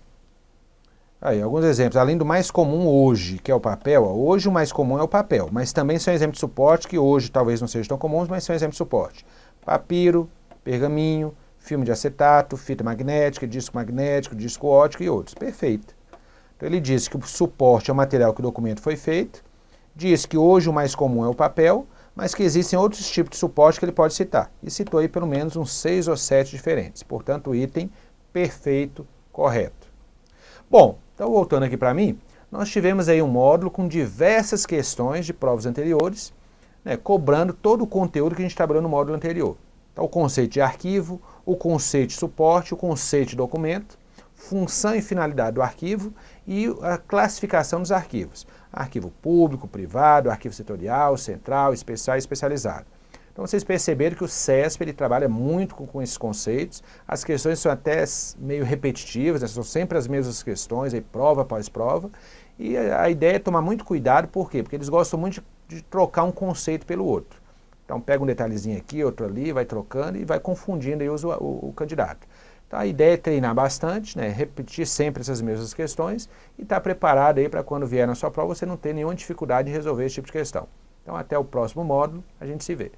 Aí, alguns exemplos, além do mais comum hoje, que é o papel, hoje o mais comum é o papel, mas também são exemplos de suporte que hoje talvez não sejam tão comuns, mas são exemplos de suporte. Papiro, pergaminho, filme de acetato, fita magnética, disco óptico e outros. Perfeito. Então ele diz que o suporte é o material que o documento foi feito, diz que hoje o mais comum é o papel, mas que existem outros tipos de suporte que ele pode citar. E citou aí pelo menos uns 6 ou 7 diferentes. Portanto, o item perfeito, correto. Bom, então voltando aqui para mim, nós tivemos aí um módulo com diversas questões de provas anteriores, né, cobrando todo o conteúdo que a gente trabalhou no módulo anterior. Então, o conceito de arquivo, o conceito de suporte, o conceito de documento, função e finalidade do arquivo e a classificação dos arquivos. Arquivo público, privado, arquivo setorial, central, especial e especializado. Então vocês perceberam que o CESP ele trabalha muito com esses conceitos, as questões são até meio repetitivas, né? São sempre as mesmas questões, aí prova após prova, e a ideia é tomar muito cuidado, por quê? Porque eles gostam muito de trocar um conceito pelo outro. Então pega um detalhezinho aqui, outro ali, vai trocando e vai confundindo aí o candidato. Então a ideia é treinar bastante, né? Repetir sempre essas mesmas questões e estar preparado aí para quando vier na sua prova você não ter nenhuma dificuldade em resolver esse tipo de questão. Então até o próximo módulo, a gente se vê.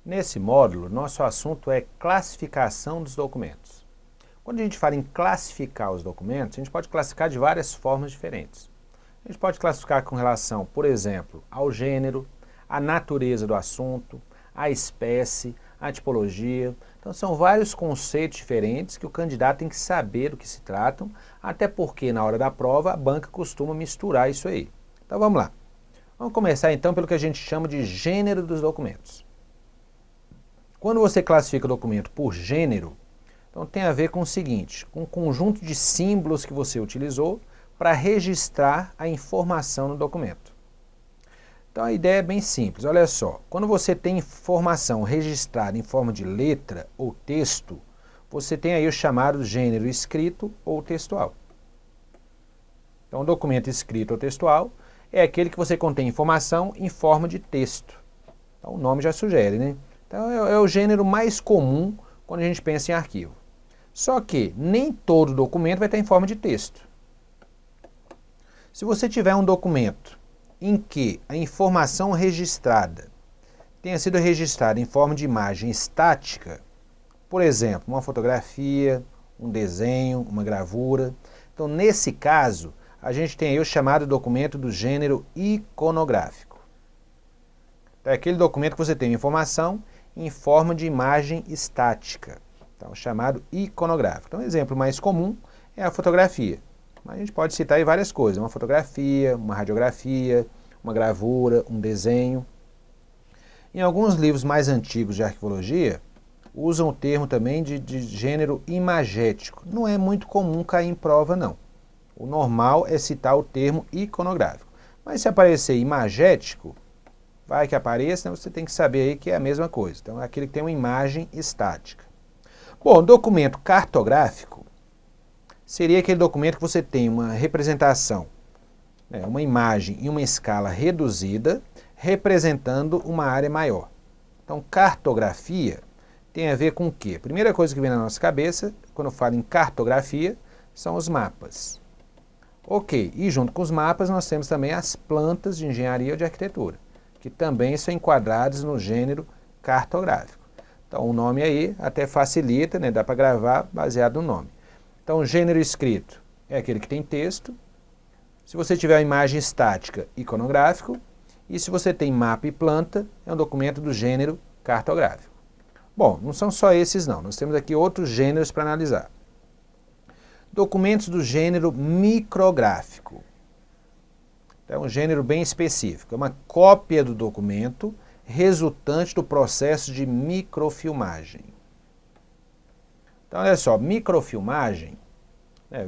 Nesse módulo, nosso assunto é classificação dos documentos. Quando a gente fala em classificar os documentos, a gente pode classificar de várias formas diferentes. A gente pode classificar com relação, por exemplo, ao gênero, à natureza do assunto, à espécie, à tipologia. Então são vários conceitos diferentes que o candidato tem que saber do que se tratam, até porque na hora da prova a banca costuma misturar isso aí. Então vamos lá. Vamos começar então pelo que a gente chama de gênero dos documentos. Quando você classifica o documento por gênero, então tem a ver com o seguinte, com o conjunto de símbolos que você utilizou para registrar a informação no documento. Então a ideia é bem simples, olha só, quando você tem informação registrada em forma de letra ou texto, você tem aí o chamado gênero escrito ou textual. Então o documento escrito ou textual é aquele que você contém informação em forma de texto. Então o nome já sugere, né? Então é o gênero mais comum quando a gente pensa em arquivo. Só que nem todo documento vai estar em forma de texto. Se você tiver um documento em que a informação registrada tenha sido registrada em forma de imagem estática, por exemplo, uma fotografia, um desenho, uma gravura, então nesse caso a gente tem aí o chamado documento do gênero iconográfico. Então, é aquele documento que você tem informação em forma de imagem estática, então chamado iconográfico. Então, um exemplo mais comum é a fotografia. Mas a gente pode citar aí várias coisas, uma fotografia, uma radiografia, uma gravura, um desenho. Em alguns livros mais antigos de arquivologia, usam o termo também de gênero imagético. Não é muito comum cair em prova, não. O normal é citar o termo iconográfico. Mas se aparecer imagético, vai que apareça, né? Você tem que saber aí que é a mesma coisa. Então é aquele que tem uma imagem estática. Bom, documento cartográfico seria aquele documento que você tem uma representação, né, uma imagem em uma escala reduzida, representando uma área maior. Então cartografia tem a ver com o quê? A primeira coisa que vem na nossa cabeça, quando eu falo em cartografia, são os mapas. Ok, e junto com os mapas nós temos também as plantas de engenharia ou de arquitetura, que também são enquadrados no gênero cartográfico. Então o nome aí até facilita, né? Dá para gravar baseado no nome. Então o gênero escrito é aquele que tem texto. Se você tiver uma imagem estática, iconográfico. E se você tem mapa e planta, é um documento do gênero cartográfico. Bom, não são só esses não, nós temos aqui outros gêneros para analisar. Documentos do gênero micrográfico. É um gênero bem específico, é uma cópia do documento resultante do processo de microfilmagem. Então, olha só, microfilmagem,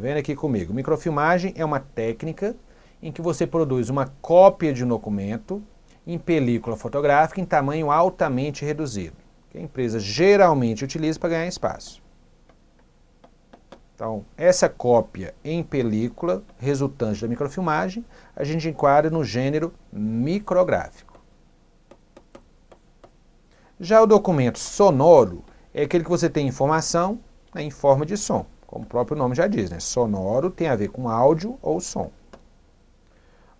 vendo aqui comigo, microfilmagem é uma técnica em que você produz uma cópia de um documento em película fotográfica em tamanho altamente reduzido, que a empresa geralmente utiliza para ganhar espaço. Então, essa cópia em película resultante da microfilmagem, a gente enquadra no gênero micrográfico. Já o documento sonoro é aquele que você tem informação, né, em forma de som, como o próprio nome já diz, né? Sonoro tem a ver com áudio ou som.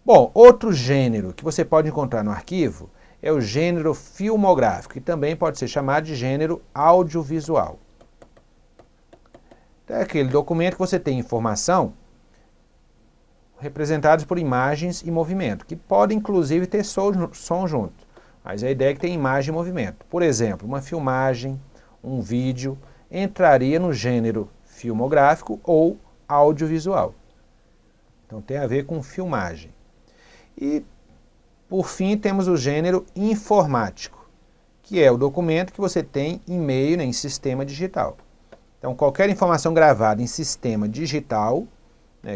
Bom, outro gênero que você pode encontrar no arquivo é o gênero filmográfico, que também pode ser chamado de gênero audiovisual. É aquele documento que você tem informação representados por imagens e movimento, que podem inclusive ter som junto, mas a ideia é que tem imagem e movimento. Por exemplo, uma filmagem, um vídeo, entraria no gênero filmográfico ou audiovisual. Então tem a ver com filmagem. E, por fim, temos o gênero informático, que é o documento que você tem em meio, em sistema digital. Então, qualquer informação gravada em sistema digital,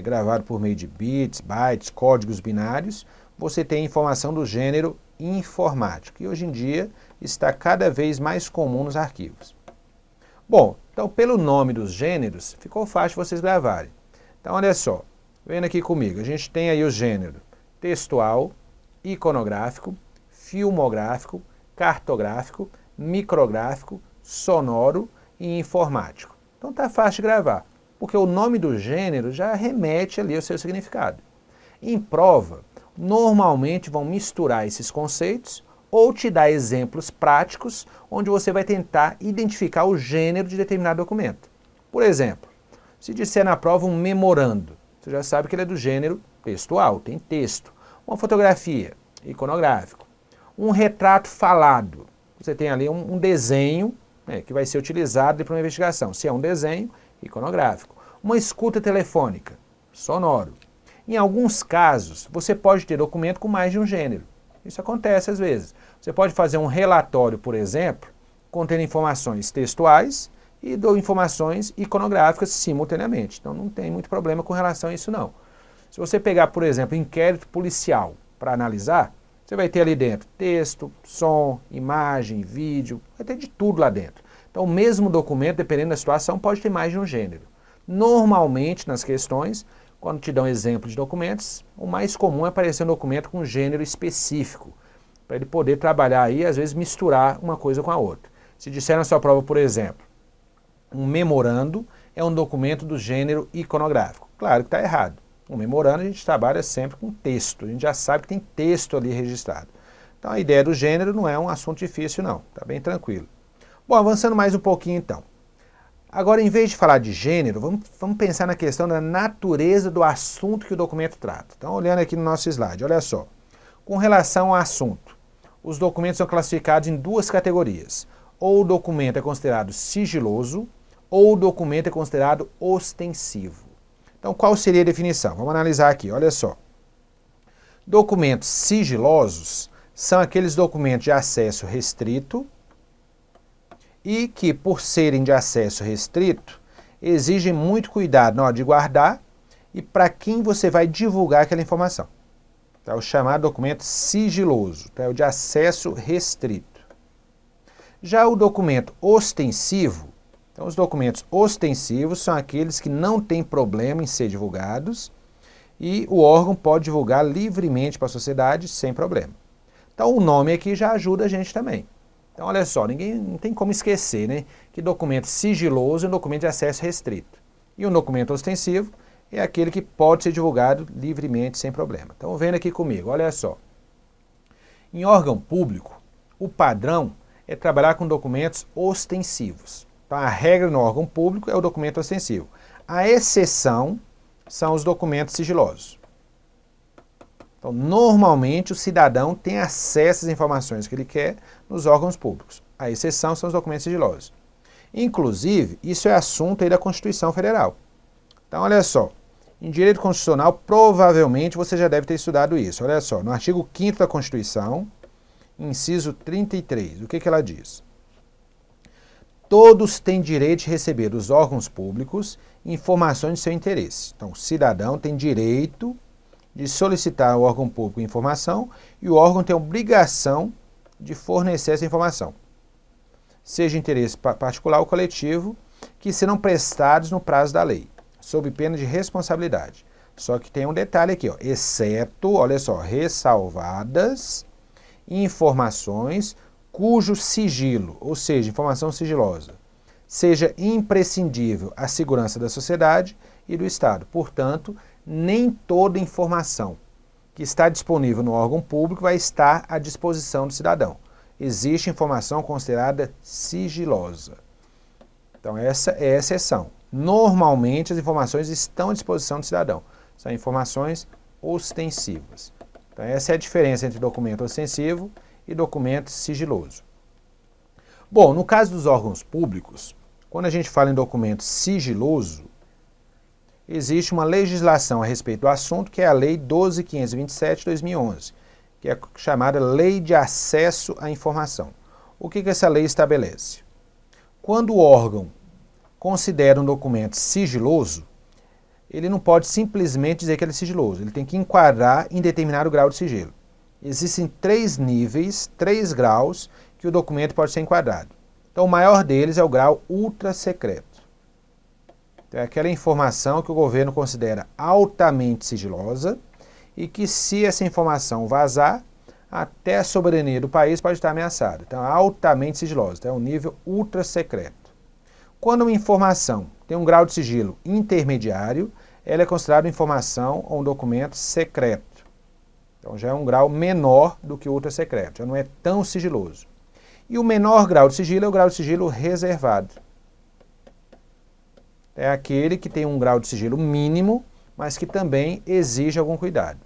gravado por meio de bits, bytes, códigos binários, você tem informação do gênero informático, que hoje em dia está cada vez mais comum nos arquivos. Bom, então pelo nome dos gêneros, ficou fácil vocês gravarem. Então, olha só, vendo aqui comigo, a gente tem aí o gênero textual, iconográfico, filmográfico, cartográfico, micrográfico, sonoro e informático. Então tá fácil de gravar, porque o nome do gênero já remete ali ao seu significado. Em prova, normalmente vão misturar esses conceitos ou te dar exemplos práticos onde você vai tentar identificar o gênero de determinado documento. Por exemplo, se disser na prova um memorando, você já sabe que ele é do gênero textual, tem texto. Uma fotografia, iconográfico. Um retrato falado, você tem ali um desenho que vai ser utilizado para uma investigação. Se é um desenho, iconográfico. Uma escuta telefônica, sonoro. Em alguns casos, você pode ter documento com mais de um gênero. Isso acontece às vezes. Você pode fazer um relatório, por exemplo, contendo informações textuais e informações iconográficas simultaneamente. Então não tem muito problema com relação a isso não. Se você pegar, por exemplo, inquérito policial para analisar, você vai ter ali dentro texto, som, imagem, vídeo, vai ter de tudo lá dentro. Então o mesmo documento, dependendo da situação, pode ter mais de um gênero. Normalmente nas questões, quando te dão exemplo de documentos, o mais comum é aparecer um documento com um gênero específico, para ele poder trabalhar aí, às vezes misturar uma coisa com a outra. Se disser na sua prova, por exemplo, um memorando é um documento do gênero iconográfico. Claro que está errado. Um memorando a gente trabalha sempre com texto, a gente já sabe que tem texto ali registrado. Então a ideia do gênero não é um assunto difícil não, está bem tranquilo. Bom, avançando mais um pouquinho então. Agora, em vez de falar de gênero, vamos pensar na questão da natureza do assunto que o documento trata. Então, olhando aqui no nosso slide, olha só. Com relação ao assunto, os documentos são classificados em duas categorias. Ou o documento é considerado sigiloso, ou o documento é considerado ostensivo. Então, qual seria a definição? Vamos analisar aqui, olha só. Documentos sigilosos são aqueles documentos de acesso restrito e que, por serem de acesso restrito, exigem muito cuidado na hora de guardar e para quem você vai divulgar aquela informação. Então, é o chamado documento sigiloso, então, é o de acesso restrito. Já o documento ostensivo, então os documentos ostensivos são aqueles que não têm problema em ser divulgados e o órgão pode divulgar livremente para a sociedade sem problema. Então o nome aqui já ajuda a gente também. Então olha só, não tem como esquecer, né, que documento sigiloso é um documento de acesso restrito. E um documento ostensivo é aquele que pode ser divulgado livremente sem problema. Então vendo aqui comigo, olha só. Em órgão público, o padrão é trabalhar com documentos ostensivos. Então, a regra no órgão público é o documento ostensivo. A exceção são os documentos sigilosos. Então, normalmente, o cidadão tem acesso às informações que ele quer nos órgãos públicos. A exceção são os documentos sigilosos. Inclusive, isso é assunto aí da Constituição Federal. Então, olha só, em direito constitucional, provavelmente você já deve ter estudado isso. Olha só, no artigo 5º da Constituição, inciso 33, o que ela diz? Todos têm direito de receber dos órgãos públicos informações de seu interesse. Então, o cidadão tem direito de solicitar ao órgão público informação e o órgão tem a obrigação de fornecer essa informação, seja interesse particular ou coletivo, que serão prestados no prazo da lei, sob pena de responsabilidade. Só que tem um detalhe aqui, ó, exceto, olha só, ressalvadas informações cujo sigilo, ou seja, informação sigilosa, seja imprescindível à segurança da sociedade e do Estado. Portanto, nem toda informação que está disponível no órgão público vai estar à disposição do cidadão. Existe informação considerada sigilosa. Então, essa é a exceção. Normalmente, as informações estão à disposição do cidadão. São informações ostensivas. Então essa é a diferença entre documento ostensivo e documento sigiloso. Bom, no caso dos órgãos públicos, quando a gente fala em documento sigiloso, existe uma legislação a respeito do assunto, que é a Lei 12.527 de 2011, que é chamada Lei de Acesso à Informação. O que essa lei estabelece? Quando o órgão considera um documento sigiloso, ele não pode simplesmente dizer que ele é sigiloso, ele tem que enquadrar em determinado grau de sigilo. Existem 3 níveis, 3 graus que o documento pode ser enquadrado. Então o maior deles é o grau ultra secreto. Então, é aquela informação que o governo considera altamente sigilosa e que, se essa informação vazar, até a soberania do país pode estar ameaçada. Então é altamente sigilosa, então é um nível ultra secreto. Quando uma informação tem um grau de sigilo intermediário, ela é considerada informação ou um documento secreto. Então já é um grau menor do que o ultra secreto, já não é tão sigiloso. E o menor grau de sigilo é o grau de sigilo reservado. É aquele que tem um grau de sigilo mínimo, mas que também exige algum cuidado.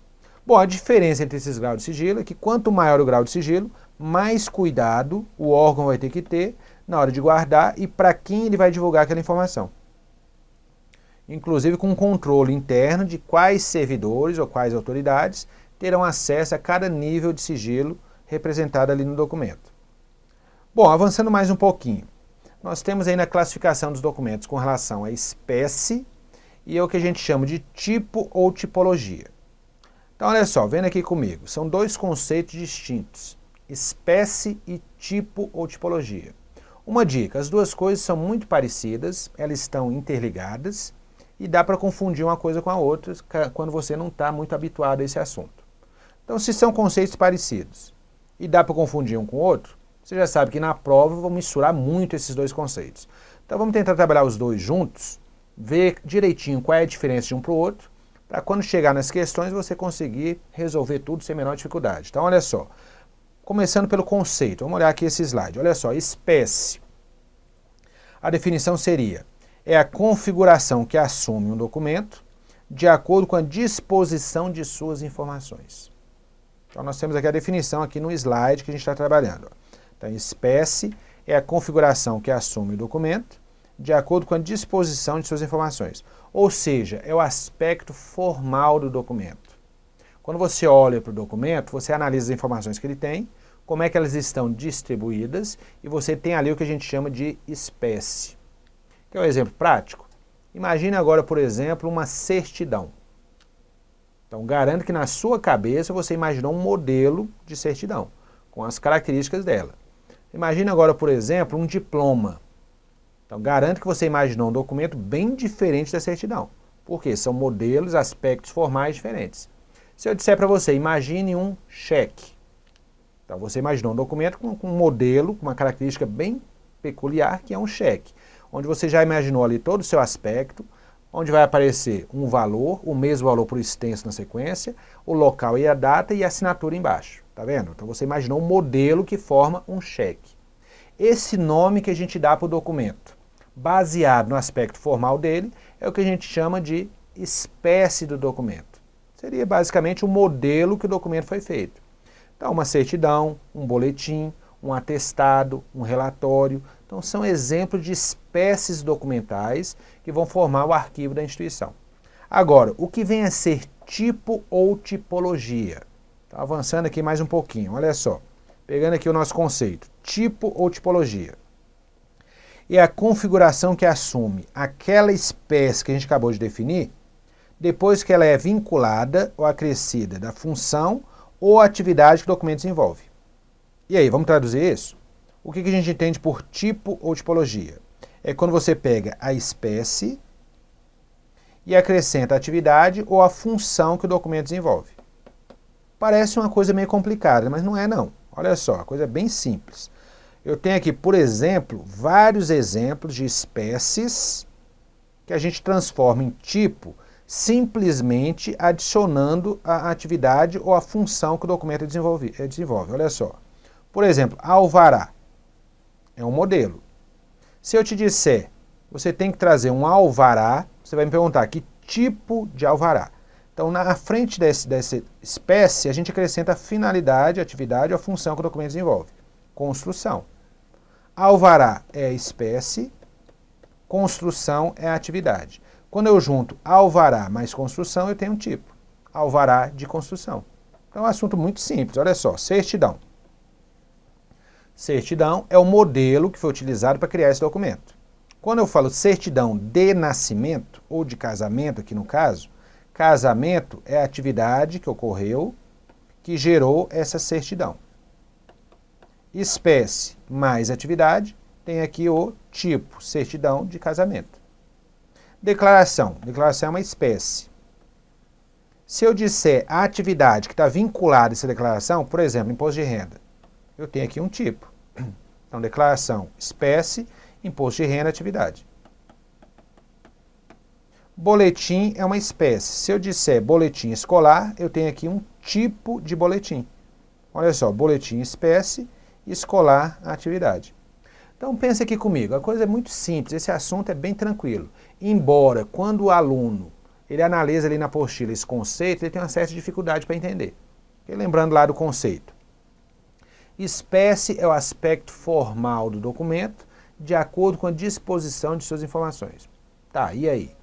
Bom, a diferença entre esses graus de sigilo é que quanto maior o grau de sigilo, mais cuidado o órgão vai ter que ter na hora de guardar e para quem ele vai divulgar aquela informação. Inclusive com um controle interno de quais servidores ou quais autoridades terão acesso a cada nível de sigilo representado ali no documento. Bom, avançando mais um pouquinho, nós temos aí na classificação dos documentos com relação à espécie e ao que a gente chama de tipo ou tipologia. Então, olha só, vendo aqui comigo, são 2 conceitos distintos, espécie e tipo ou tipologia. Uma dica, as 2 coisas são muito parecidas, elas estão interligadas e dá para confundir uma coisa com a outra quando você não está muito habituado a esse assunto. Então, se são conceitos parecidos e dá para confundir um com o outro, você já sabe que na prova vão misturar muito esses 2 conceitos. Então, vamos tentar trabalhar os 2 juntos, ver direitinho qual é a diferença de um para o outro, para quando chegar nas questões você conseguir resolver tudo sem a menor dificuldade. Então, olha só, começando pelo conceito, vamos olhar aqui esse slide. Olha só, espécie. A definição seria, é a configuração que assume um documento de acordo com a disposição de suas informações. Então, nós temos aqui a definição aqui no slide que a gente está trabalhando. Então, espécie é a configuração que assume o documento de acordo com a disposição de suas informações. Ou seja, é o aspecto formal do documento. Quando você olha para o documento, você analisa as informações que ele tem, como é que elas estão distribuídas, e você tem ali o que a gente chama de espécie. Quer um exemplo prático? Imagine agora, por exemplo, uma certidão. Então, garanto que na sua cabeça você imaginou um modelo de certidão, com as características dela. Imagine agora, por exemplo, um diploma. Então, garanto que você imaginou um documento bem diferente da certidão. Por quê? São modelos, aspectos formais diferentes. Se eu disser para você, imagine um cheque. Então, você imaginou um documento com um modelo, com uma característica bem peculiar, que é um cheque. Onde você já imaginou ali todo o seu aspecto, onde vai aparecer um valor, o mesmo valor por extenso na sequência, o local e a data e a assinatura embaixo. Tá vendo? Então, você imaginou um modelo que forma um cheque. Esse nome que a gente dá para o documento, baseado no aspecto formal dele, é o que a gente chama de espécie do documento. Seria basicamente o modelo que o documento foi feito. Então, uma certidão, um boletim, um atestado, um relatório. Então, são exemplos de espécies documentais que vão formar o arquivo da instituição. Agora, o que vem a ser tipo ou tipologia? Então, avançando aqui mais um pouquinho, olha só. Pegando aqui o nosso conceito, tipo ou tipologia. É a configuração que assume aquela espécie que a gente acabou de definir, depois que ela é vinculada ou acrescida da função ou atividade que o documento desenvolve. E aí, vamos traduzir isso? O que a gente entende por tipo ou tipologia? É quando você pega a espécie e acrescenta a atividade ou a função que o documento desenvolve. Parece uma coisa meio complicada, mas não é não. Olha só, a coisa é bem simples. Eu tenho aqui, por exemplo, vários exemplos de espécies que a gente transforma em tipo simplesmente adicionando a atividade ou a função que o documento desenvolve. Olha só. Por exemplo, alvará é um modelo. Se eu te disser, você tem que trazer um alvará, você vai me perguntar que tipo de alvará. Então, na frente dessa espécie, a gente acrescenta a finalidade, a atividade ou a função que o documento desenvolve. Construção. Alvará é a espécie, construção é a atividade. Quando eu junto alvará mais construção, eu tenho um tipo. Alvará de construção. Então é um assunto muito simples, olha só, certidão. Certidão é o modelo que foi utilizado para criar esse documento. Quando eu falo certidão de nascimento, ou de casamento aqui no caso, casamento é a atividade que ocorreu, que gerou essa certidão. Espécie mais atividade, tem aqui o tipo, certidão de casamento. Declaração, declaração é uma espécie. Se eu disser a atividade que está vinculada a essa declaração, por exemplo, imposto de renda, eu tenho aqui um tipo. Então, declaração, espécie, imposto de renda, atividade. Boletim é uma espécie. Se eu disser boletim escolar, eu tenho aqui um tipo de boletim. Olha só, boletim espécie, escolar atividade. Então pense aqui comigo, a coisa é muito simples, esse assunto é bem tranquilo. Embora quando o aluno ele analisa ali na apostila esse conceito, ele tem uma certa dificuldade para entender. E lembrando lá do conceito. Espécie é o aspecto formal do documento, de acordo com a disposição de suas informações. Tá, e aí?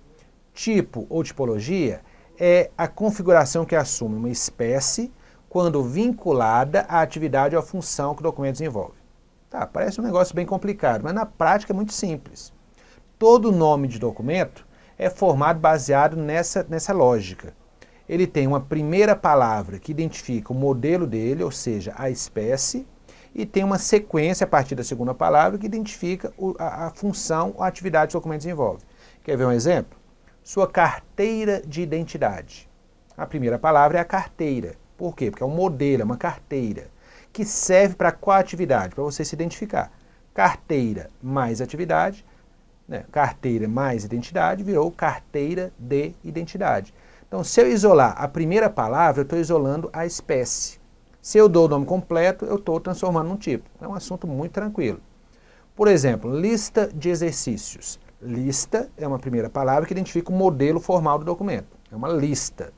Tipo ou tipologia é a configuração que assume uma espécie quando vinculada à atividade ou à função que o documento desenvolve. Tá, parece um negócio bem complicado, mas na prática é muito simples. Todo nome de documento é formado baseado nessa lógica. Ele tem uma primeira palavra que identifica o modelo dele, ou seja, a espécie, e tem uma sequência a partir da segunda palavra que identifica a função ou a atividade que o documento desenvolve. Quer ver um exemplo? Sua carteira de identidade. A primeira palavra é a carteira. Por quê? Porque é um modelo, é uma carteira, que serve para qual atividade? Para você se identificar. Carteira mais atividade, né? Carteira mais identidade virou carteira de identidade. Então, se eu isolar a primeira palavra, eu estou isolando a espécie. Se eu dou o nome completo, eu estou transformando num tipo. É um assunto muito tranquilo. Por exemplo, lista de exercícios. Lista é uma primeira palavra que identifica o modelo formal do documento. É uma lista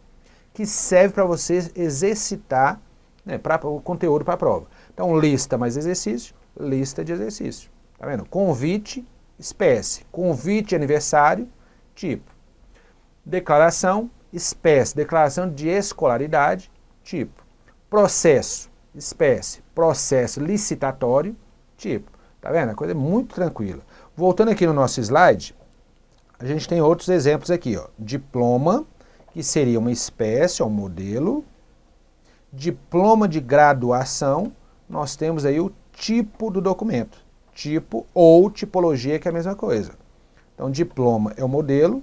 que serve para você exercitar, né, o conteúdo para a prova. Então, lista mais exercício, lista de exercício. Tá vendo? Convite, espécie. Convite, aniversário, tipo. Declaração, espécie. Declaração de escolaridade, tipo. Processo, espécie. Processo licitatório, tipo. Tá vendo? A coisa é muito tranquila. Voltando aqui no nosso slide, a gente tem outros exemplos aqui, ó. Diploma, que seria uma espécie, um modelo. Diploma de graduação, nós temos aí o tipo do documento. Tipo ou tipologia, que é a mesma coisa. Então, diploma é o modelo.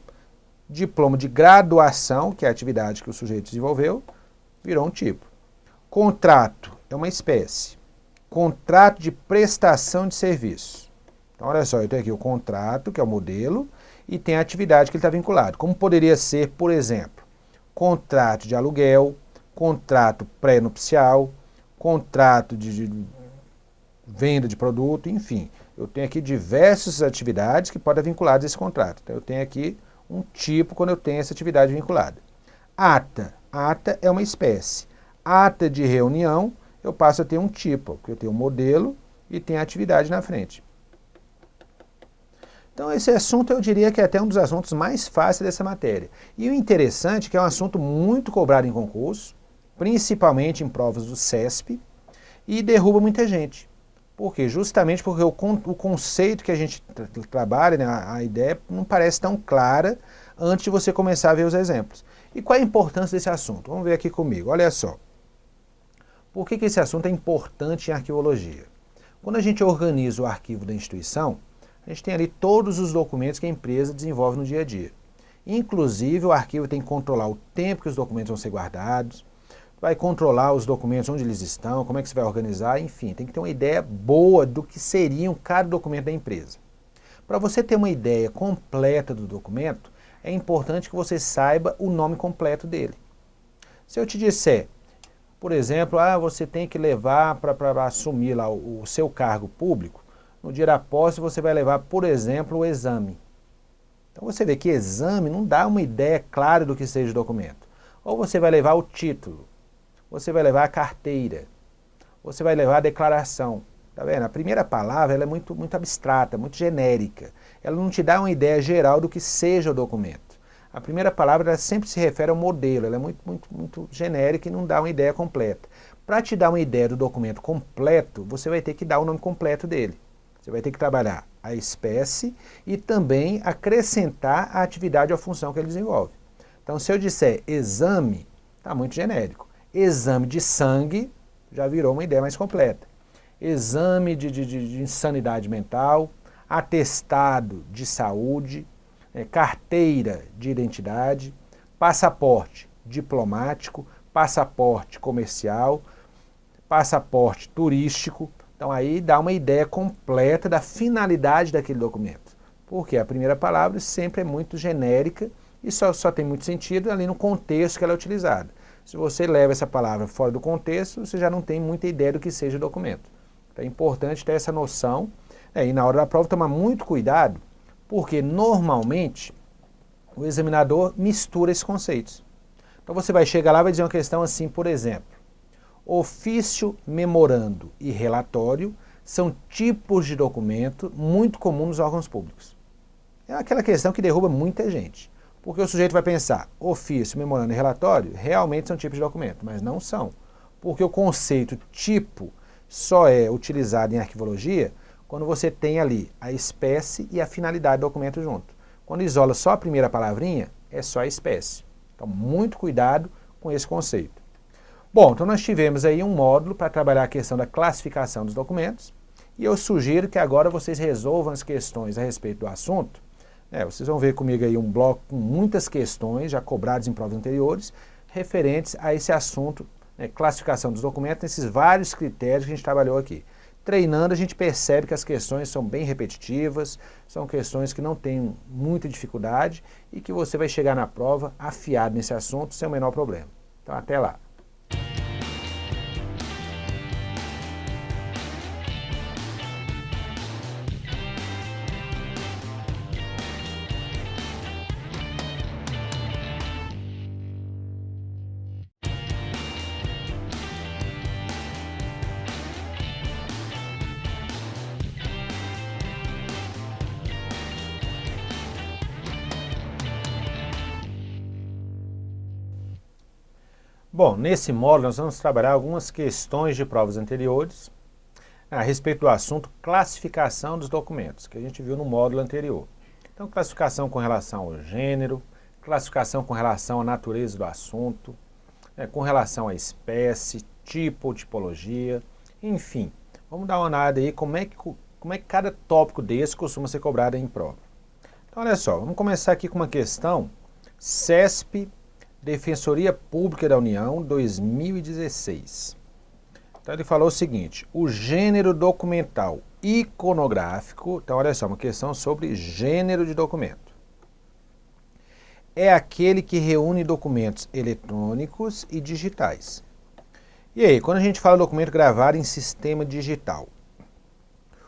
Diploma de graduação, que é a atividade que o sujeito desenvolveu, virou um tipo. Contrato é uma espécie. Contrato de prestação de serviço. Então, olha só, eu tenho aqui o contrato, que é o modelo, e tem a atividade que ele está vinculado. Como poderia ser, por exemplo, contrato de aluguel, contrato pré-nupcial, contrato de venda de produto, enfim. Eu tenho aqui diversas atividades que podem vinculadas a esse contrato. Então, eu tenho aqui um tipo quando eu tenho essa atividade vinculada. Ata. Ata é uma espécie. Ata de reunião, eu passo a ter um tipo, porque eu tenho um modelo e tenho a atividade na frente. Então, esse assunto eu diria que é até um dos assuntos mais fáceis dessa matéria. E o interessante é que é um assunto muito cobrado em concurso, principalmente em provas do CESP, e derruba muita gente. Por quê? Justamente porque o conceito que a gente trabalha, né, a ideia não parece tão clara antes de você começar a ver os exemplos. E qual é a importância desse assunto? Vamos ver aqui comigo, olha só. Por que esse assunto é importante em arquivologia? Quando a gente organiza o arquivo da instituição, a gente tem ali todos os documentos que a empresa desenvolve no dia a dia. Inclusive, o arquivo tem que controlar o tempo que os documentos vão ser guardados, vai controlar os documentos, onde eles estão, como é que você vai organizar, enfim, tem que ter uma ideia boa do que seriam cada documento da empresa. Para você ter uma ideia completa do documento, é importante que você saiba o nome completo dele. Se eu te disser, por exemplo, você tem que levar para assumir lá o seu cargo público, no dia da posse você vai levar, por exemplo, o exame. Então você vê que exame não dá uma ideia clara do que seja o documento. Ou você vai levar o título, você vai levar a carteira, você vai levar a declaração. Tá vendo? A primeira palavra ela é muito abstrata, muito genérica. Ela não te dá uma ideia geral do que seja o documento. A primeira palavra ela sempre se refere ao modelo, ela é muito genérica e não dá uma ideia completa. Para te dar uma ideia do documento completo, você vai ter que dar o nome completo dele. Você vai ter que trabalhar a espécie e também acrescentar a atividade ou a função que ele desenvolve. Então, se eu disser exame, está muito genérico. Exame de sangue já virou uma ideia mais completa. Exame de insanidade mental, atestado de saúde, carteira de identidade, passaporte diplomático, passaporte comercial, passaporte turístico. Então aí dá uma ideia completa da finalidade daquele documento. Porque a primeira palavra sempre é muito genérica e só tem muito sentido ali no contexto que ela é utilizada. Se você leva essa palavra fora do contexto, você já não tem muita ideia do que seja o documento. Então é importante ter essa noção e na hora da prova tomar muito cuidado, porque normalmente o examinador mistura esses conceitos. Então você vai chegar lá e vai dizer uma questão assim, por exemplo, ofício, memorando e relatório são tipos de documento muito comuns nos órgãos públicos. É aquela questão que derruba muita gente. Porque o sujeito vai pensar, ofício, memorando e relatório realmente são tipos de documento, mas não são. Porque o conceito tipo só é utilizado em arquivologia quando você tem ali a espécie e a finalidade do documento junto. Quando isola só a primeira palavrinha, é só a espécie. Então, muito cuidado com esse conceito. Bom, então nós tivemos aí um módulo para trabalhar a questão da classificação dos documentos e eu sugiro que agora vocês resolvam as questões a respeito do assunto. Vocês vão ver comigo aí um bloco com muitas questões já cobradas em provas anteriores referentes a esse assunto, classificação dos documentos, nesses vários critérios que a gente trabalhou aqui. Treinando, a gente percebe que as questões são bem repetitivas, são questões que não têm muita dificuldade e que você vai chegar na prova afiado nesse assunto sem o menor problema. Então, até lá. Bom, nesse módulo nós vamos trabalhar algumas questões de provas anteriores a respeito do assunto classificação dos documentos, que a gente viu no módulo anterior. Então, classificação com relação ao gênero, classificação com relação à natureza do assunto, com relação à espécie, tipo ou tipologia, enfim. Vamos dar uma olhada aí como é que cada tópico desse costuma ser cobrado em prova. Então, olha só, vamos começar aqui com uma questão CESP Defensoria Pública da União 2016. Então ele falou o seguinte, o gênero documental iconográfico, então olha só, uma questão sobre gênero de documento. É aquele que reúne documentos eletrônicos e digitais. E aí, quando a gente fala documento gravado em sistema digital,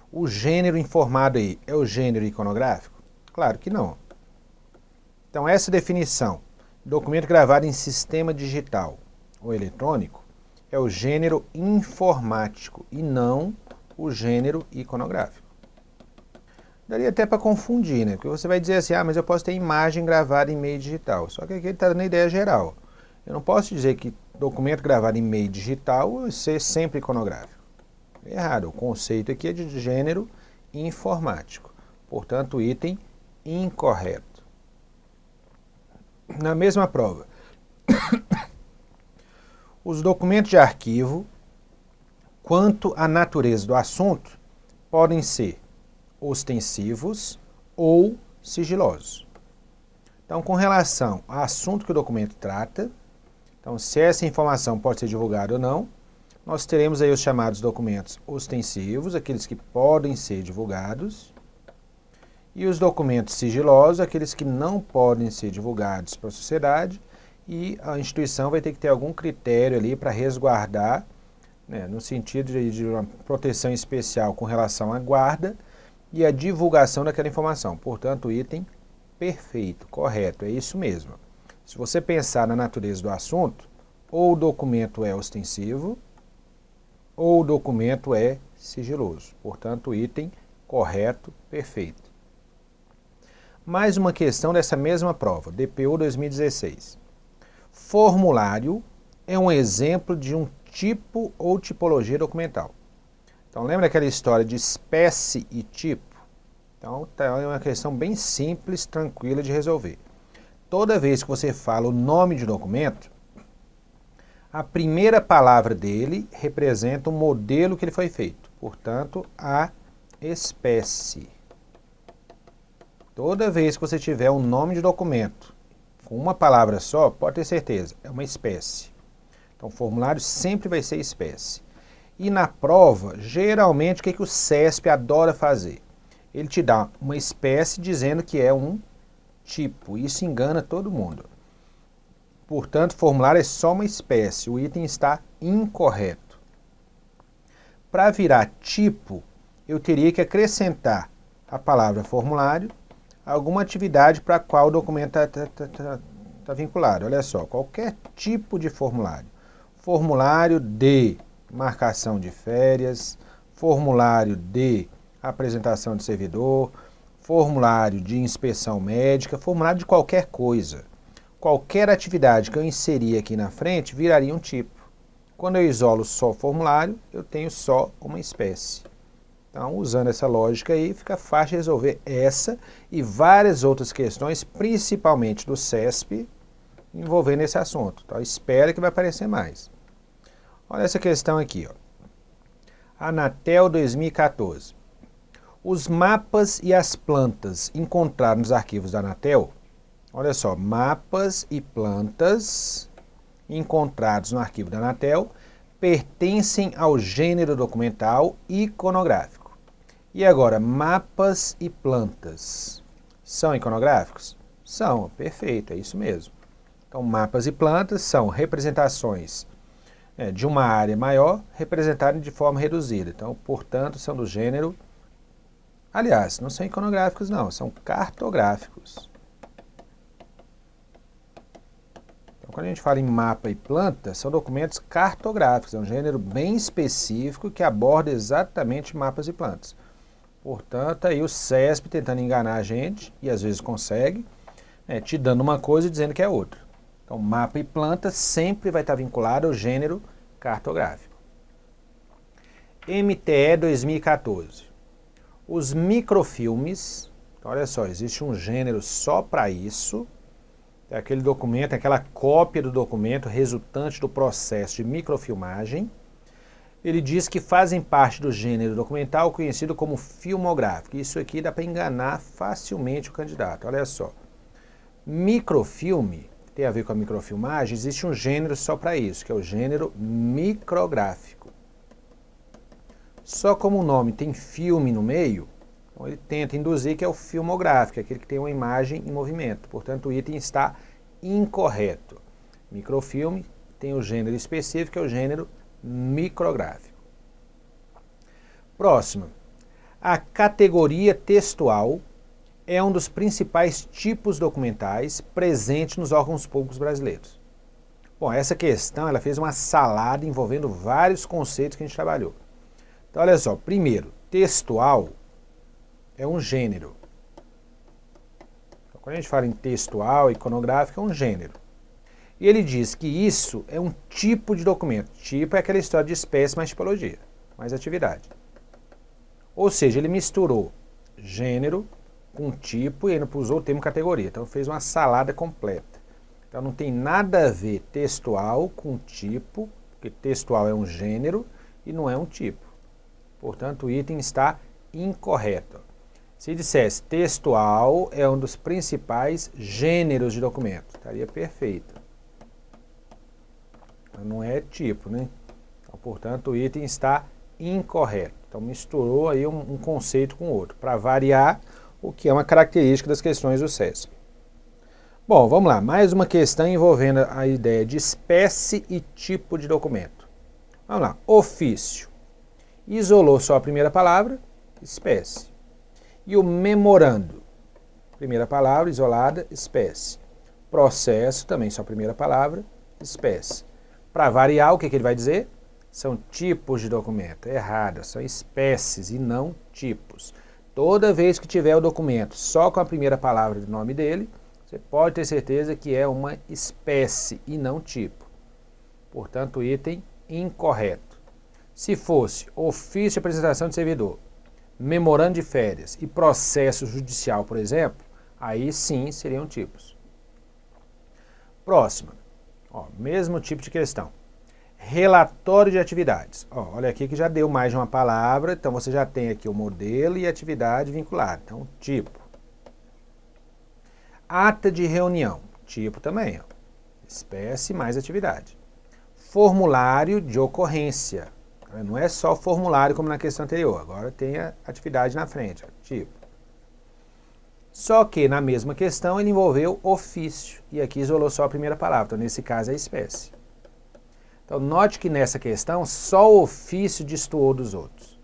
o gênero informado aí é o gênero iconográfico? Claro que não. Então essa definição, documento gravado em sistema digital ou eletrônico, é o gênero informático e não o gênero iconográfico. Daria até para confundir, né? Porque você vai dizer assim, mas eu posso ter imagem gravada em meio digital. Só que aqui ele está dando a ideia geral. Eu não posso dizer que documento gravado em meio digital vai ser sempre iconográfico. É errado. O conceito aqui é de gênero informático. Portanto, item incorreto. Na mesma prova, os documentos de arquivo, quanto à natureza do assunto, podem ser ostensivos ou sigilosos. Então, com relação ao assunto que o documento trata, então, se essa informação pode ser divulgada ou não, nós teremos aí os chamados documentos ostensivos, aqueles que podem ser divulgados, e os documentos sigilosos, aqueles que não podem ser divulgados para a sociedade, e a instituição vai ter que ter algum critério ali para resguardar, no sentido de uma proteção especial com relação à guarda e à divulgação daquela informação. Portanto, item perfeito, correto, é isso mesmo. Se você pensar na natureza do assunto, ou o documento é ostensivo, ou o documento é sigiloso. Portanto, item correto, perfeito. Mais uma questão dessa mesma prova, DPU 2016. Formulário é um exemplo de um tipo ou tipologia documental. Então, lembra aquela história de espécie e tipo? Então, é uma questão bem simples, tranquila de resolver. Toda vez que você fala o nome de documento, a primeira palavra dele representa o modelo que ele foi feito. Portanto, a espécie. Toda vez que você tiver um nome de documento com uma palavra só, pode ter certeza, é uma espécie. Então, o formulário sempre vai ser espécie. E na prova, geralmente, o que o CESP adora fazer? Ele te dá uma espécie dizendo que é um tipo. Isso engana todo mundo. Portanto, formulário é só uma espécie. O item está incorreto. Para virar tipo, eu teria que acrescentar a palavra formulário a alguma atividade para a qual o documento está vinculado. Olha só, qualquer tipo de formulário. Formulário de marcação de férias, formulário de apresentação de servidor, formulário de inspeção médica, formulário de qualquer coisa. Qualquer atividade que eu inserir aqui na frente viraria um tipo. Quando eu isolo só formulário, eu tenho só uma espécie. Então, usando essa lógica aí, fica fácil de resolver essa e várias outras questões, principalmente do CESP, envolvendo esse assunto. Então, espera que vai aparecer mais. Olha essa questão aqui, ó. Anatel 2014. Os mapas e as plantas encontrados nos arquivos da Anatel, olha só, mapas e plantas encontrados no arquivo da Anatel pertencem ao gênero documental iconográfico. E agora, mapas e plantas são iconográficos? São, perfeito, é isso mesmo. Então, mapas e plantas são representações de uma área maior representadas de forma reduzida. Então, portanto, são do gênero... Aliás, não são iconográficos não, são cartográficos. Então, quando a gente fala em mapa e planta, são documentos cartográficos, é um gênero bem específico que aborda exatamente mapas e plantas. Portanto, aí o CESP tentando enganar a gente, e às vezes consegue, te dando uma coisa e dizendo que é outra. Então, mapa e planta sempre vai estar vinculado ao gênero cartográfico. MTE 2014. Os microfilmes, então, olha só, existe um gênero só para isso. É aquele documento, aquela cópia do documento resultante do processo de microfilmagem. Ele diz que fazem parte do gênero documental conhecido como filmográfico. Isso aqui dá para enganar facilmente o candidato. Olha só. Microfilme, que tem a ver com a microfilmagem, existe um gênero só para isso, que é o gênero micrográfico. Só como o nome tem filme no meio, então ele tenta induzir que é o filmográfico, aquele que tem uma imagem em movimento. Portanto, o item está incorreto. Microfilme tem o gênero específico, que é o gênero micrográfico. Próximo. A categoria textual é um dos principais tipos documentais presentes nos órgãos públicos brasileiros. Bom, essa questão ela fez uma salada envolvendo vários conceitos que a gente trabalhou. Então, olha só. Primeiro, textual é um gênero. Então, quando a gente fala em textual, iconográfico, é um gênero. E ele diz que isso é um tipo de documento. Tipo é aquela história de espécie mais tipologia, mais atividade. Ou seja, ele misturou gênero com tipo e ainda usou o termo categoria. Então fez uma salada completa. Então não tem nada a ver textual com tipo, porque textual é um gênero e não é um tipo. Portanto, o item está incorreto. Se dissesse textual é um dos principais gêneros de documento, estaria perfeito. Não é tipo, né? Então, portanto, o item está incorreto. Então, misturou aí um conceito com outro, para variar o que é uma característica das questões do CESP. Bom, vamos lá. Mais uma questão envolvendo a ideia de espécie e tipo de documento. Vamos lá. Ofício. Isolou só a primeira palavra, espécie. E o memorando. Primeira palavra, isolada, espécie. Processo, também só a primeira palavra, espécie. Para variar, o que ele vai dizer? São tipos de documento. Errado, são espécies e não tipos. Toda vez que tiver o documento só com a primeira palavra do nome dele, você pode ter certeza que é uma espécie e não tipo. Portanto, item incorreto. Se fosse ofício de apresentação de servidor, memorando de férias e processo judicial, por exemplo, aí sim seriam tipos. Próxima. Mesmo tipo de questão. Relatório de atividades. Olha aqui que já deu mais de uma palavra, então você já tem aqui o modelo e atividade vinculada. Então, tipo. Ata de reunião. Tipo também. Espécie mais atividade. Formulário de ocorrência. Não é só formulário como na questão anterior, agora tem a atividade na frente. Tipo. Só que na mesma questão ele envolveu ofício, e aqui isolou só a primeira palavra, então nesse caso é espécie. Então note que nessa questão só o ofício destoou dos outros.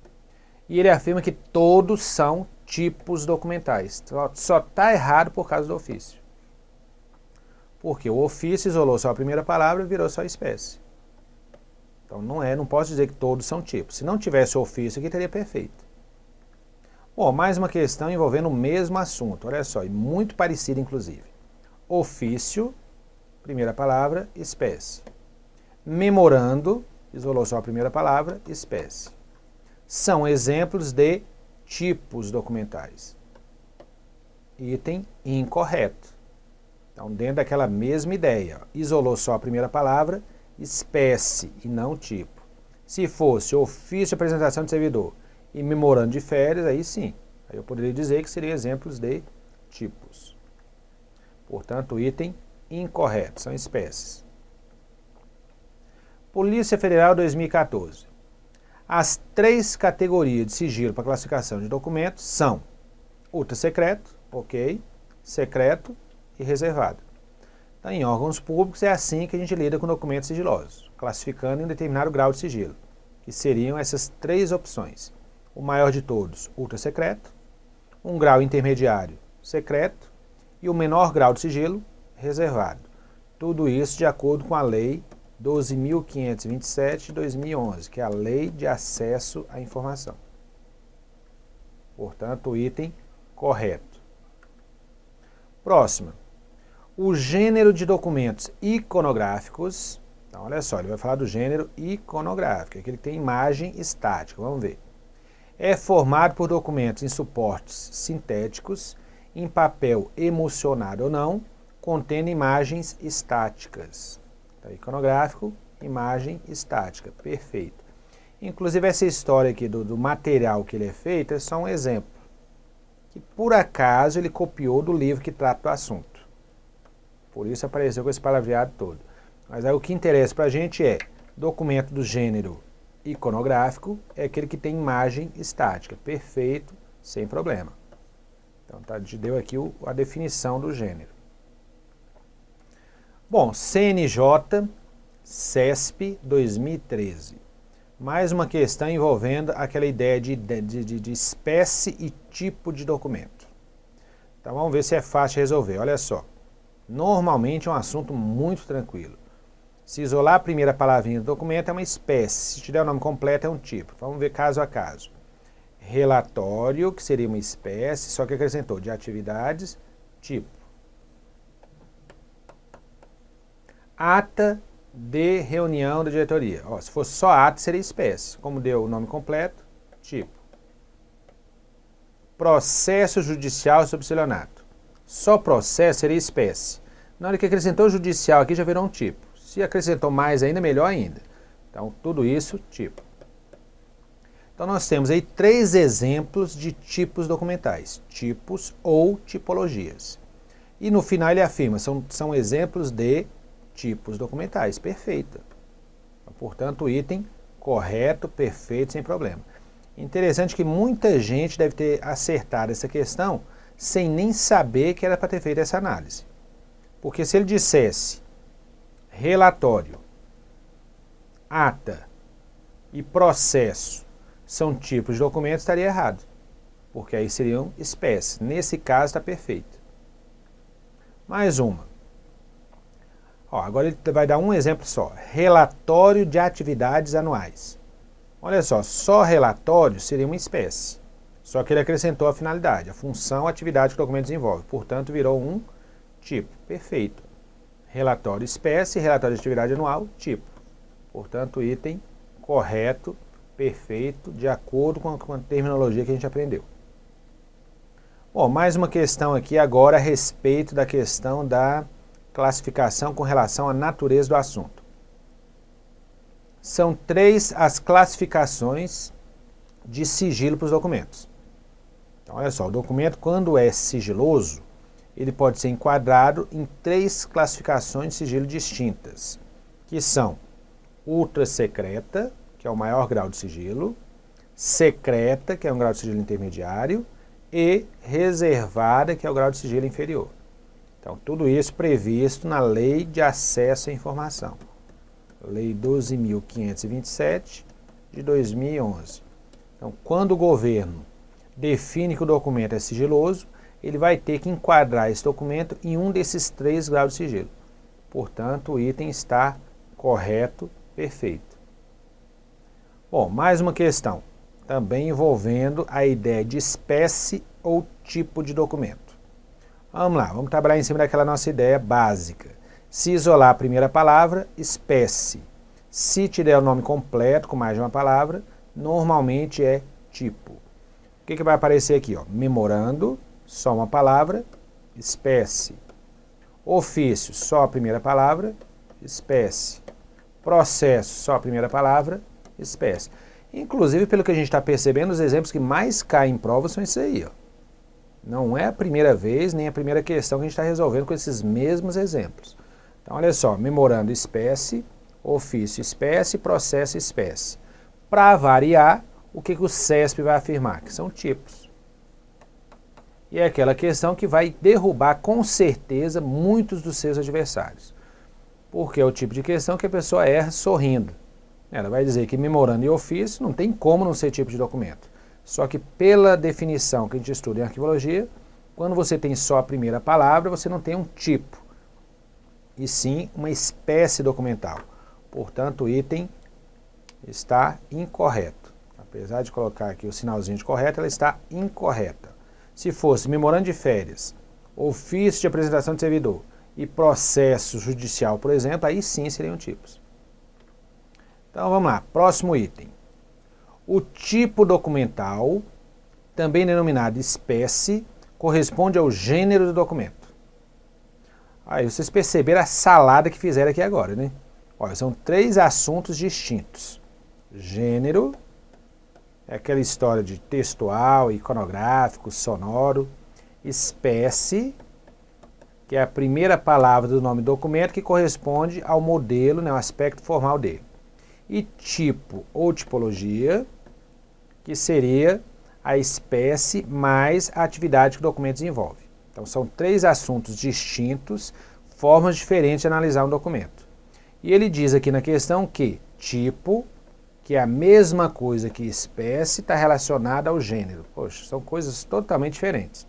E ele afirma que todos são tipos documentais, só está errado por causa do ofício. Porque o ofício isolou só a primeira palavra e virou só espécie. Então não posso dizer que todos são tipos. Se não tivesse o ofício aqui teria perfeito. Bom, mais uma questão envolvendo o mesmo assunto, olha só, e muito parecido inclusive. Ofício, primeira palavra, espécie. Memorando, isolou só a primeira palavra, espécie. São exemplos de tipos documentais. Item incorreto. Então, dentro daquela mesma ideia, isolou só a primeira palavra, espécie e não tipo. Se fosse ofício de apresentação de servidor e memorando de férias, aí sim. Aí eu poderia dizer que seriam exemplos de tipos. Portanto, item incorreto, são espécies. Polícia Federal 2014. As 3 categorias de sigilo para classificação de documentos são ultra secreto, ok, secreto e reservado. Então, em órgãos públicos é assim que a gente lida com documentos sigilosos, classificando em um determinado grau de sigilo, que seriam essas 3 opções. O maior de todos, ultra secreto, um grau intermediário, secreto, e o menor grau de sigilo, reservado. Tudo isso de acordo com a Lei 12.527 de 2011, que é a Lei de Acesso à Informação. Portanto, o item correto. Próxima. O gênero de documentos iconográficos. Então, olha só, ele vai falar do gênero iconográfico, aquele que tem imagem estática. Vamos ver. É formado por documentos em suportes sintéticos, em papel emulsionado ou não, contendo imagens estáticas. Então, iconográfico, imagem estática, perfeito. Inclusive essa história aqui do material que ele é feito é só um exemplo, que por acaso ele copiou do livro que trata do assunto. Por isso apareceu com esse palavreado todo. Mas aí o que interessa para a gente é documento do gênero iconográfico, é aquele que tem imagem estática, perfeito, sem problema. Então deu aqui a definição do gênero. Bom, CNJ, CESP 2013. Mais uma questão envolvendo aquela ideia de espécie e tipo de documento. Então vamos ver se é fácil de resolver. Olha só, normalmente é um assunto muito tranquilo. Se isolar a primeira palavrinha do documento é uma espécie, se tiver o nome completo é um tipo. Vamos ver caso a caso. Relatório, que seria uma espécie, só que acrescentou de atividades, tipo. Ata de reunião da diretoria. Se fosse só ata, seria espécie. Como deu o nome completo, tipo. Processo judicial sob estelionato. Só processo seria espécie. Na hora que acrescentou judicial aqui já virou um tipo. Se acrescentou mais ainda, melhor ainda. Então, tudo isso, tipo. Então, nós temos aí 3 exemplos de tipos documentais. Tipos ou tipologias. E no final ele afirma, são exemplos de tipos documentais. Perfeito. Portanto, o item correto, perfeito, sem problema. Interessante que muita gente deve ter acertado essa questão sem nem saber que era para ter feito essa análise. Porque se ele dissesse relatório, ata e processo são tipos de documentos, estaria errado. Porque aí seriam espécies. Nesse caso está perfeito. Mais uma. Ó, agora ele vai dar um exemplo só. Relatório de atividades anuais. Olha só relatório seria uma espécie. Só que ele acrescentou a finalidade, a função, a atividade que o documento desenvolve. Portanto, virou um tipo. Perfeito. Relatório espécie, relatório de atividade anual, tipo. Portanto, item correto, perfeito, de acordo com a terminologia que a gente aprendeu. Bom, mais uma questão aqui agora a respeito da questão da classificação com relação à natureza do assunto. São 3 as classificações de sigilo para os documentos. Então, olha só, o documento, quando é sigiloso, ele pode ser enquadrado em 3 classificações de sigilo distintas, que são ultra secreta, que é o maior grau de sigilo, secreta, que é um grau de sigilo intermediário, e reservada, que é o grau de sigilo inferior. Então, tudo isso previsto na Lei de Acesso à Informação, Lei 12.527, de 2011. Então, quando o governo define que o documento é sigiloso, ele vai ter que enquadrar esse documento em um desses 3 graus de sigilo. Portanto, o item está correto, perfeito. Bom, mais uma questão, também envolvendo a ideia de espécie ou tipo de documento. Vamos lá, vamos trabalhar em cima daquela nossa ideia básica. Se isolar a primeira palavra, espécie. Se te der o nome completo com mais de uma palavra, normalmente é tipo. O que vai aparecer aqui? Ó? Memorando, só uma palavra, espécie. Ofício, só a primeira palavra, espécie. Processo, só a primeira palavra, espécie. Inclusive, pelo que a gente está percebendo, os exemplos que mais caem em prova são esses aí. Ó. Não é a primeira vez, nem a primeira questão que a gente está resolvendo com esses mesmos exemplos. Então, olha só, memorando espécie, ofício espécie, processo espécie. Para variar, o que o CESP vai afirmar? Que são tipos. E é aquela questão que vai derrubar com certeza muitos dos seus adversários. Porque é o tipo de questão que a pessoa erra sorrindo. Ela vai dizer que memorando e ofício não tem como não ser tipo de documento. Só que pela definição que a gente estuda em arquivologia, quando você tem só a primeira palavra, você não tem um tipo, e sim uma espécie documental. Portanto, o item está incorreto. Apesar de colocar aqui o sinalzinho de correto, ela está incorreta. Se fosse memorando de férias, ofício de apresentação de servidor e processo judicial, por exemplo, aí sim seriam tipos. Então vamos lá, próximo item. O tipo documental, também denominado espécie, corresponde ao gênero do documento. Aí vocês perceberam a salada que fizeram aqui agora, né? Olha, são 3 assuntos distintos. Gênero, é aquela história de textual, iconográfico, sonoro. Espécie, que é a primeira palavra do nome do documento que corresponde ao modelo, né, o aspecto formal dele. E tipo ou tipologia, que seria a espécie mais a atividade que o documento desenvolve. Então são 3 assuntos distintos, formas diferentes de analisar um documento. E ele diz aqui na questão que tipo, que é a mesma coisa que espécie, está relacionada ao gênero. Poxa, são coisas totalmente diferentes.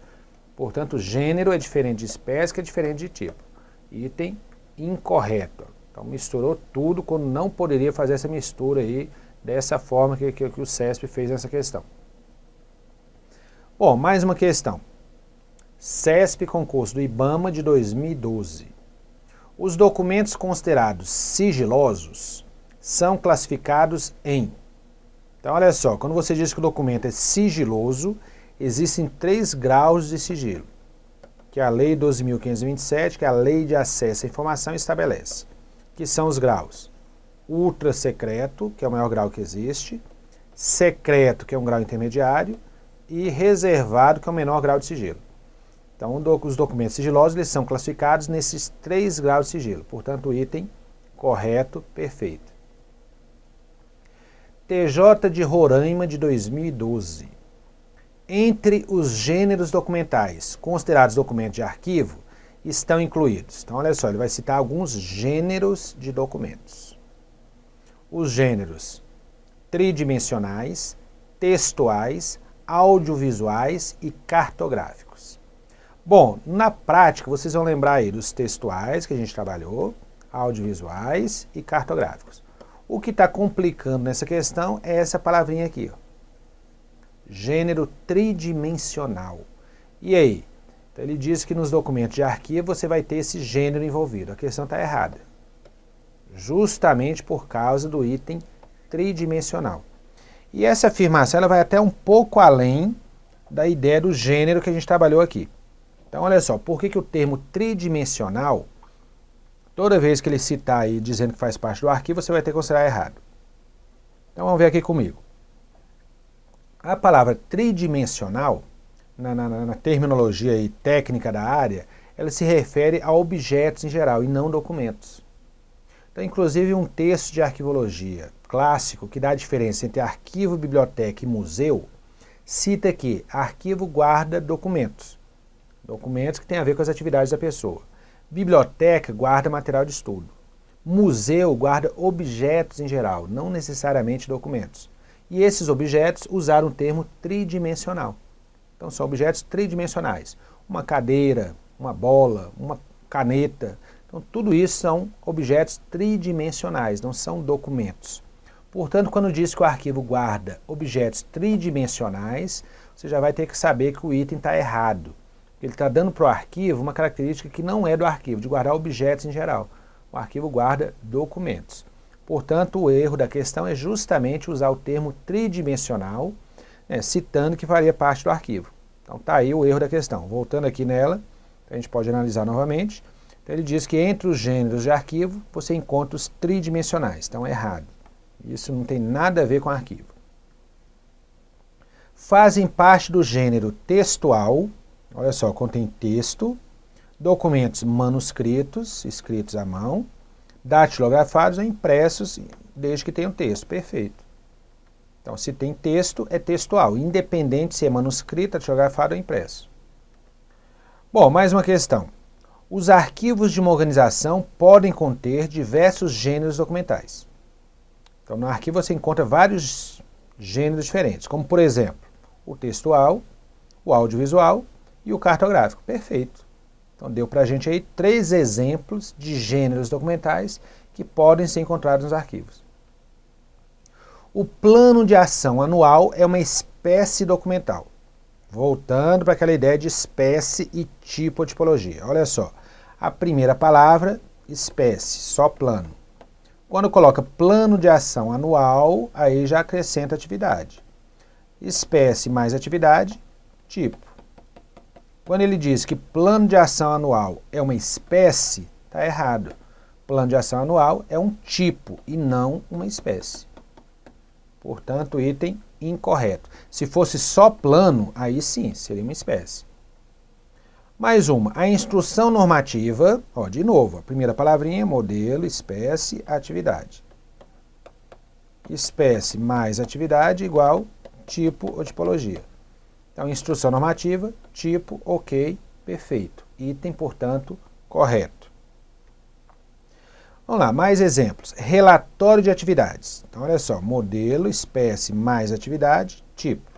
Portanto, gênero é diferente de espécie, que é diferente de tipo. Item incorreto. Então misturou tudo quando não poderia fazer essa mistura aí, dessa forma que o CESP fez nessa questão. Bom, mais uma questão. CESP concurso do IBAMA de 2012. Os documentos considerados sigilosos são classificados em... Então, olha só, quando você diz que o documento é sigiloso, existem 3 graus de sigilo, que a Lei 12.527, que é a Lei de Acesso à Informação, estabelece, que são os graus ultra secreto, que é o maior grau que existe, secreto, que é um grau intermediário, e reservado, que é o menor grau de sigilo. Então, os documentos sigilosos eles são classificados nesses 3 graus de sigilo. Portanto, o item correto, perfeito. TJ de Roraima de 2012. Entre os gêneros documentais considerados documentos de arquivo, estão incluídos. Então, olha só, ele vai citar alguns gêneros de documentos. Os gêneros tridimensionais, textuais, audiovisuais e cartográficos. Bom, na prática, vocês vão lembrar aí dos textuais que a gente trabalhou, audiovisuais e cartográficos. O que está complicando nessa questão é essa palavrinha aqui, ó. Gênero tridimensional. E aí? Então ele diz que nos documentos de arquivo você vai ter esse gênero envolvido. A questão está errada. Justamente por causa do item tridimensional. E essa afirmação ela vai até um pouco além da ideia do gênero que a gente trabalhou aqui. Então olha só, por que o termo tridimensional, toda vez que ele citar aí dizendo que faz parte do arquivo, você vai ter que considerar errado. Então vamos ver aqui comigo. A palavra tridimensional, na terminologia aí técnica da área, ela se refere a objetos em geral e não documentos. Então, inclusive, um texto de arquivologia clássico que dá a diferença entre arquivo, biblioteca e museu, cita que arquivo guarda documentos. Documentos que têm a ver com as atividades da pessoa. Biblioteca guarda material de estudo. Museu guarda objetos em geral, não necessariamente documentos. E esses objetos usaram o termo tridimensional. Então são objetos tridimensionais. Uma cadeira, uma bola, uma caneta. Então tudo isso são objetos tridimensionais, não são documentos. Portanto, quando diz que o arquivo guarda objetos tridimensionais, você já vai ter que saber que o item está errado. Ele está dando para o arquivo uma característica que não é do arquivo, de guardar objetos em geral. O arquivo guarda documentos. Portanto, o erro da questão é justamente usar o termo tridimensional, citando que faria parte do arquivo. Então está aí o erro da questão. Voltando aqui nela, a gente pode analisar novamente. Então, ele diz que entre os gêneros de arquivo, você encontra os tridimensionais. Então é errado. Isso não tem nada a ver com arquivo. Fazem parte do gênero textual, olha só, contém texto, documentos manuscritos, escritos à mão, datilografados ou impressos, desde que tenham texto. Perfeito. Então, se tem texto, é textual, independente se é manuscrito, datilografado ou impresso. Bom, mais uma questão. Os arquivos de uma organização podem conter diversos gêneros documentais. Então, no arquivo você encontra vários gêneros diferentes, como, por exemplo, o textual, o audiovisual e o cartográfico. Perfeito. Então, deu para a gente aí 3 exemplos de gêneros documentais que podem ser encontrados nos arquivos. O plano de ação anual é uma espécie documental. Voltando para aquela ideia de espécie e tipo ou tipologia. Olha só, a primeira palavra, espécie, só plano. Quando coloca plano de ação anual, aí já acrescenta atividade. Espécie mais atividade, tipo. Quando ele diz que plano de ação anual é uma espécie, está errado. Plano de ação anual é um tipo e não uma espécie. Portanto, item incorreto. Se fosse só plano, aí sim, seria uma espécie. Mais uma, a instrução normativa, ó, de novo, a primeira palavrinha, modelo, espécie, atividade. Espécie mais atividade igual tipo ou tipologia. Então, instrução normativa, tipo, ok, perfeito. Item, portanto, correto. Vamos lá, mais exemplos. Relatório de atividades. Então, olha só, modelo, espécie mais atividade, tipo.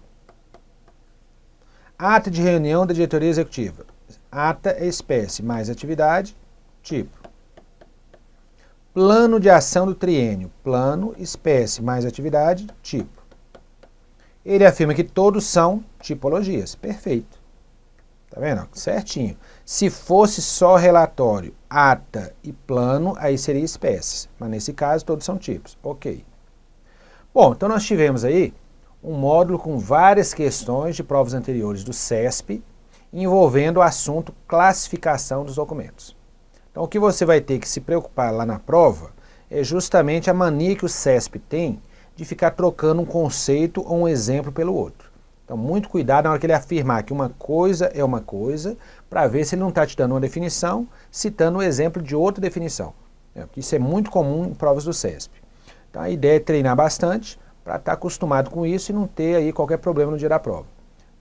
Ata de reunião da diretoria executiva. Ata é espécie mais atividade, tipo. Plano de ação do triênio. Plano, espécie mais atividade, tipo. Ele afirma que todos são tipologias. Perfeito. Tá vendo? Certinho. Se fosse só relatório, ata e plano, aí seria espécies. Mas nesse caso, todos são tipos. Ok. Bom, então nós tivemos aí um módulo com várias questões de provas anteriores do CESP, envolvendo o assunto classificação dos documentos. Então, o que você vai ter que se preocupar lá na prova é justamente a mania que o CESP tem de ficar trocando um conceito ou um exemplo pelo outro. Então, muito cuidado na hora que ele afirmar que uma coisa é uma coisa, para ver se ele não está te dando uma definição, citando o exemplo de outra definição. Porque isso é muito comum em provas do CESP. Então, a ideia é treinar bastante para estar acostumado com isso e não ter aí qualquer problema no dia da prova.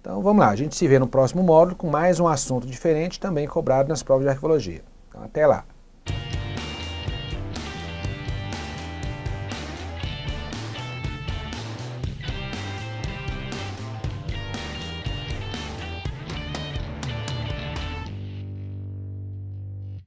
Então, vamos lá, a gente se vê no próximo módulo com mais um assunto diferente, também cobrado nas provas de arquivologia. Então, até lá!